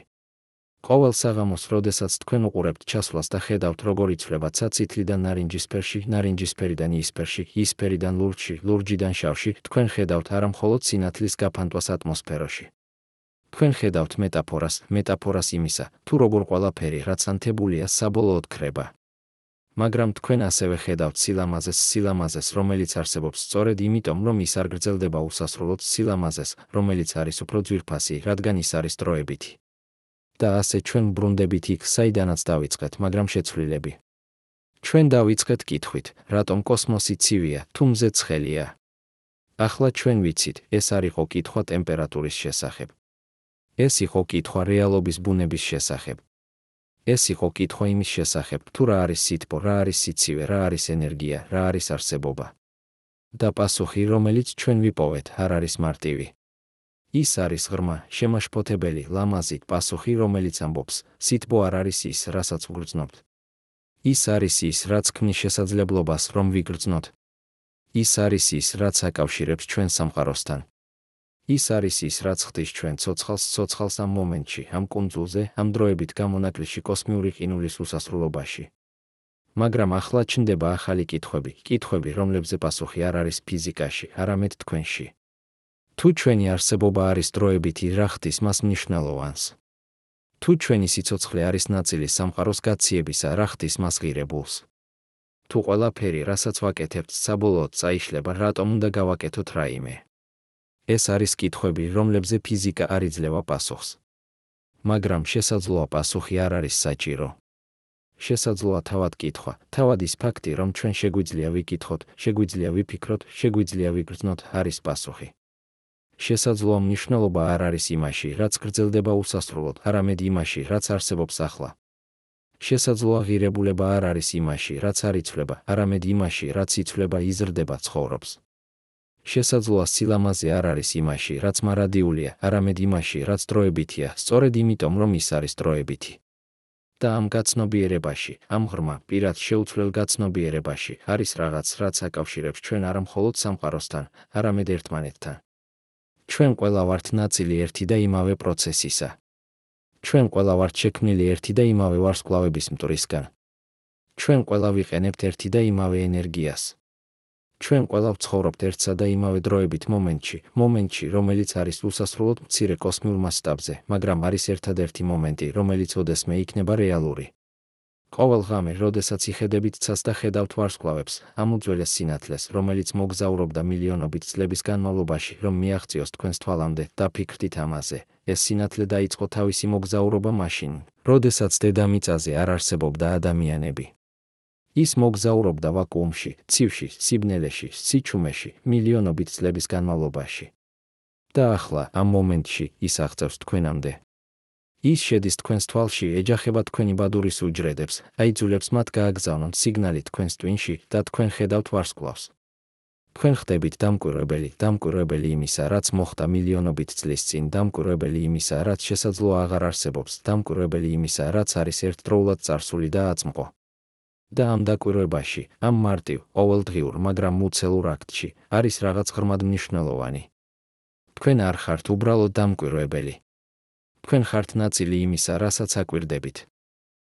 ყოველ საღამოს, როდესაც თქვენ უყურებთ ჩასვლას და ხედავთ, როგორ იცვლება ცაცითლიდან ნარინჯისფერში, ნარინჯისფერიდან იისფერში, იისფერიდან ლურჯში, ლურჯიდან შავში, თქვენ ხედავთ არა მხოლოდ სინათლის გაფანტვას ატმოსფეროში. თქვენ ხედავთ მეტაფორას იმისა, თუ როგორ ყველაფერი, რაც ანთებულია, საბოლოოდ ქრება. მაგრამ თქვენ ასევე ხედავთ სილამაზეს, რომელიც არსებობს სწორედ იმიტომ, რომ ის არ გრძელდება უსასრულოდ, სილამაზეს, რომელიც არის უფრო ძვირფასი, რადგან ის არის დროებითი. და ასე ჩვენ ბრუნდებით იქ, საიდანაც დავიწყეთ, მაგრამ შეცვლილები. ჩვენ დავიწყეთ კითხვით, რატომ კოსმოსი ცივია, თუ მზე ცხელია. ახლა ჩვენ ვიცით, ეს არ იყო კითხვა ტემპერატურის შესახებ. ეს იყო კითხვა რეალობის ბუნების შესახებ. ეს იყო კითხვა იმის შესახებ, თუ რა არის სითბო, რა არის სიცივე, რა არის ენერგია, რა არის არსებობა. და პასუხი, რომელიც ჩვენ ვიპოვეთ, არ არის მარტივი. ის არის ღრმა, შემაშფოთებელი, ლამაზი პასუხი, რომელიც ამბობს, სითბო არ არის ის, რასაც ვგრძნობთ. ის არის ის, რაც ქმნის შესაძლებლობას, რომ ვიგრძნოთ. ის არის ის, რაც აკავშირებს ჩვენ სამყაროსთან. ის არის ის, რაც ხდის ჩვენ ცოცხალს ამ მომენტში, ამ კუნძულზე, ამ დროებით გამონაკლისში კოსმიური ყინულის უსასრულობაში. მაგრამ ახლა ჩნდება ახალი კითხვები, რომლებზე პასუხი არ არის ფიზიკაში, არამედ თქვენში. თუ ჩვენი არსებობა არის დროებითი, რა ხდის მას მნიშვნელოვანს? თუ ჩვენი სიცოცხლე არის ნაწილი სამყაროს გაციებისა, რა ხდის მას ღირებულს? თუ ყველაფერი, რასაც ვაკეთებთ, საბოლოოდ წაიშლება, რატომ უნდა გავაკეთოთ რაიმე? ეს არის კითხვები, რომლებზე ფიზიკა არ იძლევა პასუხს. მაგრამ შესაძლოა პასუხი არ არის საჭირო. შესაძლოა თავად კითხვა, თავად ის ფაქტი, რომ ჩვენ შეგვიძლია ვიკითხოთ, შეგვიძლია ვიფიქროთ, შეგვიძლია ვიგრძნოთ, არის პასუხი. შესაძლოა მნიშვნელობა არ არის იმაში, რაც გრძელდება უსასრულოდ, არამედ იმაში, რაც არსებობს ახლა. შესაძლოა ღირებულება არ არის იმაში, რაც არ იცვლება, არამედ იმაში, რაც იცვლება, იზრდება, ცხოვრობს. შესაძლოა სილამაზე არ არის იმაში, რაც მარადიულია, არამედ იმაში, რაც დროებითია, სწორედ იმიტომ, რომ ის არის დროებითი. და ამ გაცნობიერებაში, ამ ღრმა, პირად შეუცვლელ გაცნობიერებაში, არის რაღაც, რაც აკავშირებს ჩვენ არა მხოლოდ სამყაროსთან, არამედ ერთმანეთთან. ჩვენ ყველა ვართ ნაწილი ერთი და იმავე პროცესისა. ჩვენ ყველა ვართ შექმნილი ერთი და იმავე ვარსკვლავების მტვრისგან. ჩვენ ყველა ვიყენებთ ერთი და იმავე ენერგიას. ჩვენ ყველა ვცხოვრობთ ერთსა და იმავე დროებით მომენტში, რომელიც არის უსასრულოდ მცირე კოსმიურ მასშტაბზე, მაგრამ არის ერთადერთი მომენტი, რომელიც ოდესმე იქნება რეალური. ყოველ ღამე, როდესაც იხედებით ცას და ხედავთ ვარსკვლავებს, ამ უძველეს სინათლეს, რომელიც მოგზაურობდა მილიონობით წლების განმავლობაში, რომ მიაღწიოს თქვენს თვალამდე, დაფიქრდით ამაზე. ეს სინათლე დაიწყო თავისი მოგზაურობა მაშინ, როდესაც დედამიწაზე არ არსებობდა ადამიანები. ის მოგზაურობდა ვაკუუმში, ცივში, სიბნელეში, სიჩუმეში, მილიონობით წლების განმავლობაში. და ახლა, ამ მომენტში, ის აღწევს თქვენამდე. ის შედის თქვენს თვალში, ეჯახება თქვენი ბადურის უჯრედებს, აიძულებს მათ გააგზავნონ სიგნალი თქვენს ტვინში და თქვენ ხედავთ ვარსკვლავს. თქვენ ხდებით დამკვირვებელი იმისა, რაც მოხდა მილიონობით წლის წინ, დამკვირვებელი იმისა, რაც შესაძლოა აღარ არსებობს, დამკვირვებელი იმისა, რაც არის ერთდროულად წარსული და აწმყო. და ამ დაკვირვებაში, ამ მარტივ, ყოველდღიურ, მაგრამ მუცელურ აქტში, არის რაღაც ღრმად მნიშვნელოვანი. თქვენ არ ხართ უბრალოდ დამკვირვებელი. თქვენ ხართ ნაწილი იმისა, რასაც აკვირდებით.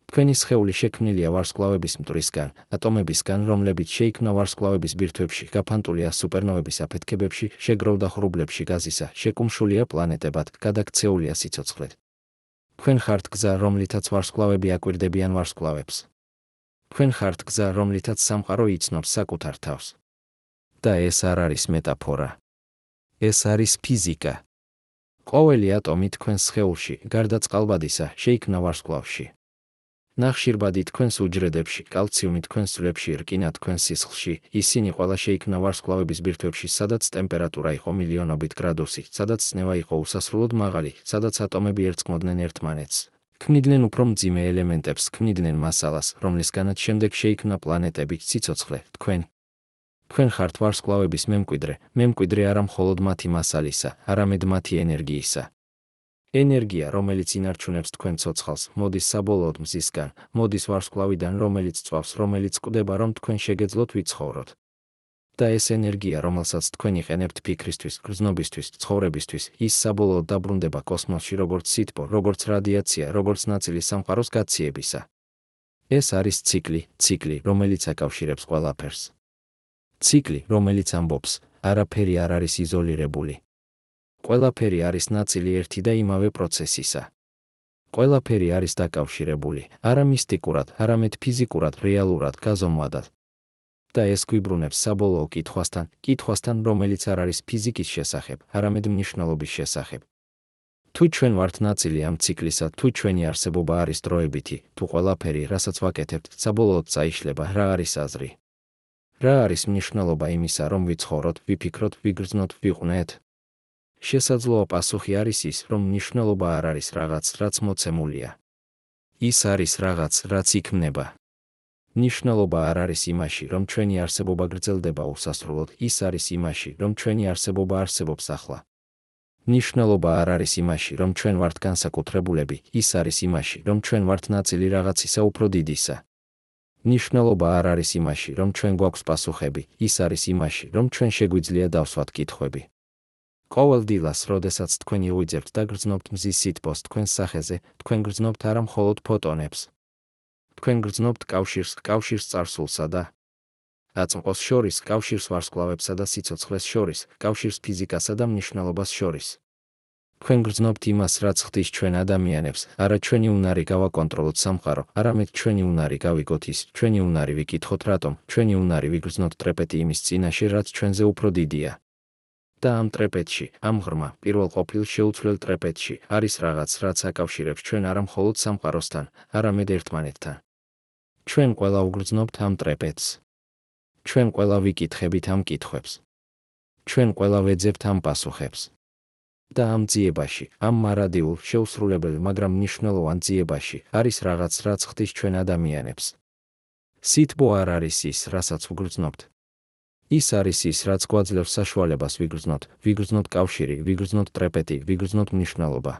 თქვენი სხეული შექმნილია ვარსკვლავების მტვრისგან, ატომებისგან, რომლებიც შეიქმნა ვარსკვლავების ბირთვებში, გაფანტულია სუპერნოვების აფეთქებებში, შეგროვდა ღრუბლებში გაზისა, შეკუმშულია პლანეტებად, გადაქცეულია სიცოცხლედ. თქვენ ხართ გზა, რომლითაც ვარსკვლავები აკვირდებიან ვარსკვლავებს. თქვენ ხართ გზა, რომლითაც სამყარო იცნობს საკუთარ თავს. და ეს არ არის მეტაფორა. ეს არის ფიზიკა. ყოველი ატომი თქვენს სხეულში, გარდა წყალბადისა, შეიქმნა ვარსკვლავში. ნახშირბადი თქვენს უჯრედებში, კალციუმი თქვენს ძვლებში, რკინა თქვენს სისხლში, ისინი ყველა შეიქმნა ვარსკვლავების ბირთვებში, სადაც ტემპერატურა იყო მილიონობით გრადუსი, სადაც წნევა იყო უსასრულოდ მაღალი, სადაც ატომები ერწყმოდნენ ერთმანეთს. ქმნიდნენ უფრო მძიმე ელემენტებს, ქმნიდნენ მასალას, რომლისგანაც შემდეგ შეიქმნა პლანეტები, სიცოცხლე, თქვენ. თქვენ ხართ ვარსკვლავების მემკვიდრე არა მხოლოდ მათი მასალისა, არამედ მათი ენერგიისა. ენერგია, რომელიც ინარჩუნებს თქვენ ცოცხალს, მოდის საბოლოოდ მზისგან, მოდის ვარსკვლავიდან, რომელიც წვავს, რომელიც კვდება, რომ თქვენ შეგეძლოთ ვიცხოვროთ. და ეს ენერგია, რომელსაც თქვენ იყენებთ ფიქრისთვის, გრძნობისთვის, ცხოვრებისთვის, ის საბოლოოდ დაბრუნდება კოსმოსში როგორც სითბო, როგორც რადიაცია, როგორც ნაწილი სამყაროს გაციებისა. ეს არის ციკლი, რომელიც აკავშირებს ყველაფერს. ციკლი, რომელიც ამბობს, არაფერი არ არის იზოლირებული. ყველაფერი არის ნაწილი ერთი და იმავე პროცესისა. ყველაფერი არის დაკავშირებული, არა მისტიკურად, არამედ ფიზიკურად, რეალურად, გაზომვადად. და ეს გვიბრუნებს საბოლოო კითხვასთან, რომელიც არ არის ფიზიკის შესახებ, არამედ მნიშვნელობის შესახებ. თუ ჩვენ ვართ ნაწილი ამ ციკლისა, თუ ჩვენი არსებობა არის დროებითი, თუ ყველაფერი, რასაც ვაკეთებთ, საბოლოოდ წაიშლება, რა არის აზრი? რა არის მნიშვნელობა იმისა, რომ ვიცხოვროთ, ვიფიქროთ, ვიგრძნოთ, ვიყვნეთ? შესაძლოა პასუხი არის ის, რომ მნიშვნელობა არ არის რაღაც, რაც მოცემულია. ის არის რაღაც, რაც იქმნება. ნიშნულობა არ არის იმაში, რომ ჩვენი არსებობა გრძელდება უსასრულოდ, ის არის იმაში, რომ ჩვენი არსებობა არსებობს ახლა. ნიშნულობა არ არის იმაში, რომ ჩვენ ვართ განსაკუთრებულები, ის არის იმაში, რომ ჩვენ ვართ ნაწილი რაღაცისა უფრო დიდისა. ნიშნულობა არ არის იმაში, რომ ჩვენ გვაქვს პასუხები, ის არის იმაში, რომ ჩვენ შეგვიძლია დავსვათ კითხვები. ყოველ დილას, როდესაც თქვენ იღვიძებთ და გრძნობთ მზის სითბოს თქვენს სახეზე, თქვენ გრძნობთ არა მხოლოდ ფოტონებს. თქვენ გრძნობთ კავშირს წარსულსა და აწმყოს შორის, კავშირს ვარსკვლავებსა და სიცოცხლეს შორის, კავშირს ფიზიკასა და მნიშვნელობას შორის. თქვენ გრძნობთ იმას, რაც ხდის ჩვენ ადამიანებს, არა ჩვენი უნარი გავაკონტროლოთ სამყარო, არამედ ჩვენი უნარი გავიგოთ ის, ჩვენი უნარი ვიკითხოთ რატომ, ჩვენი უნარი ვიგრძნოთ ტრეპეტი იმის წინაშე, რაც ჩვენზე უფრო დიდია. და ამ ტრეპეტში, ამ ღრმა, პირველყოფილ შეუცვლელ ტრეპეტში, არის რაღაც, რაც აკავშირებს ჩვენ არა მხოლოდ სამყაროსთან, არამედ ერთმანეთთან. ჩვენ ყველა ვგრძნობთ ამ ტრეპეტს. ჩვენ ყველა ვიკითხებით ამ კითხვებს. ჩვენ ყველა ვეძებთ ამ პასუხებს. და ამ ძიებაში, ამ მარადიულ, შეუსრულებელ, მაგრამ მნიშვნელოვან ძიებაში, არის რაღაც, რაც ხდის ჩვენ ადამიანებს. სითბო არ არის ის, რასაც ვგრძნობთ. ის არის ის, რაც გვაძლევს საშუალებას ვიგრძნოთ კავშირი, ვიგრძნოთ ტრეპეტი, ვიგრძნოთ მნიშვნელობა.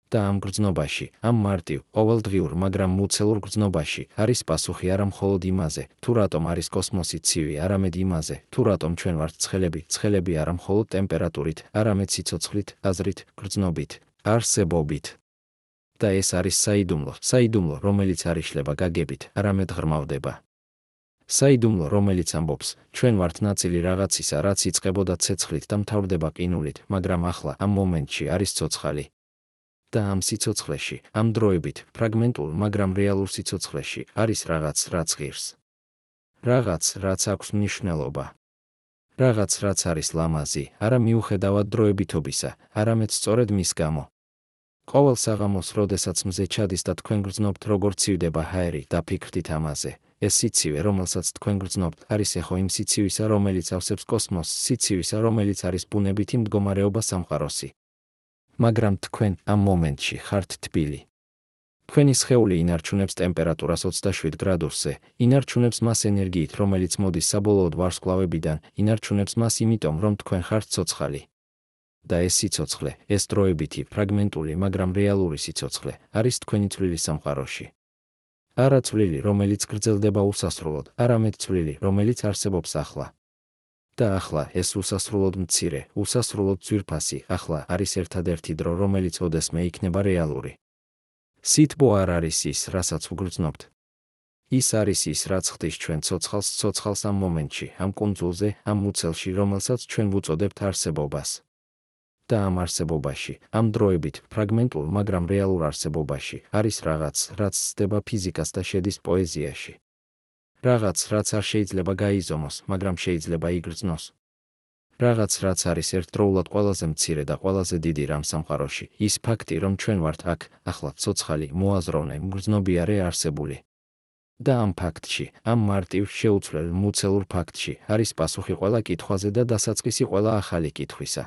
და ამ გრძნობაში, ამ მარტივ, ყოველდღიურ, მაგრამ მუცელურ გრძნობაში, არის პასუხი არა მხოლოდ იმაზე, თუ რატომ არის კოსმოსი ცივი, არამედ იმაზე, თუ რატომ ჩვენ ვართ ცხელები არა მხოლოდ ტემპერატურით, არამედ სიცოცხლით, აზრით, გრძნობით, არსებობით. და ეს არის საიდუმლო, რომელიც არ იშლება გაგებით, არამედ ღრმავდება. საიდუმლო, რომელიც ამბობს, ჩვენ ვართ ნაწილი რაღაცისა, რაც იწყებოდა ცეცხლით და მთავრდება ყინულით, მაგრამ ახლა, ამ მომენტში არის ცოცხალი. და ამ სიცოცხლეში, ამ დროებით, ფრაგმენტულ, მაგრამ რეალურ სიცოცხლეში, არის რაღაც, რაც ღირს. რაღაც, რაც აქვს მნიშვნელობა. რაღაც, რაც არის ლამაზი, არა მიუხედავად დროებითობისა, არამედ სწორედ მის გამო. ყოველ საღამოს, როდესაც მზე ჩადის და თქვენ გრძნობთ, როგორ ცივდება ჰაერი და ფიქრთით ამაზე, ეს სიცივე, რომელსაც თქვენ გრძნობთ, არის ეხო იმ სიცივისა, რომელიც ავსებს კოსმოსს, სიცივისა, რომელიც არის ბუნებითი მდგომარეობა სამყაროსი. მაგრამ თქვენ ამ მომენტში ხართ თბილი. თქვენი სხეული ინარჩუნებს ტემპერატურას 27 გრადუსზე, ინარჩუნებს მას ენერგიით, რომელიც მოდის საბოლოოდ ვარსკვლავებიდან, ინარჩუნებს მას იმიტომ, რომ თქვენ ხართ ცოცხალი. და ეს სიცოცხლე, ეს დროებითი, ფრაგმენტული, მაგრამ რეალური სიცოცხლე, არის თქვენი წვლილი სამყაროში. არა წვლილი, რომელიც გრძელდება უსასრულოდ, არამედ წვლილი, რომელიც არსებობს ახლა. და ახლა ეს უსასრულოდ მცირე, უსასრულოდ ძვირფასი, ახლა არის ერთადერთი დრო, რომელიც ოდესმე იქნება რეალური. სითბო არ არის ის, რასაც ვგრძნობთ. ის არის ის, რაც ხდის ჩვენ ცოცხალს ამ მომენტში, ამ კუნძულზე, ამ მუცელში, რომელსაც ჩვენ ვუწოდებთ არსებობას. და ამ არსებობაში, ამ დროებით, ფრაგმენტულ, მაგრამ რეალურ არსებობაში, არის რაღაც, რაც ცდება ფიზიკას და შედის პოეზიაში. რაღაც, რაც არ შეიძლება გაიზომოს, მაგრამ შეიძლება იგრძნოს. რაღაც, რაც არის ერთდროულად ყველაზე მცირე და ყველაზე დიდი რამ სამყაროში, ის ფაქტი, რომ ჩვენ ვართ აქ, ახლა ცოცხალი, მოაზროვნე, მგრძნობიარე არსებული. და ამ ფაქტში, ამ მარტივ, შეუცვლელ, მუცელურ ფაქტში, არის პასუხი ყველა კითხვაზე და დასაწყისი ყველა ახალი კითხვისა.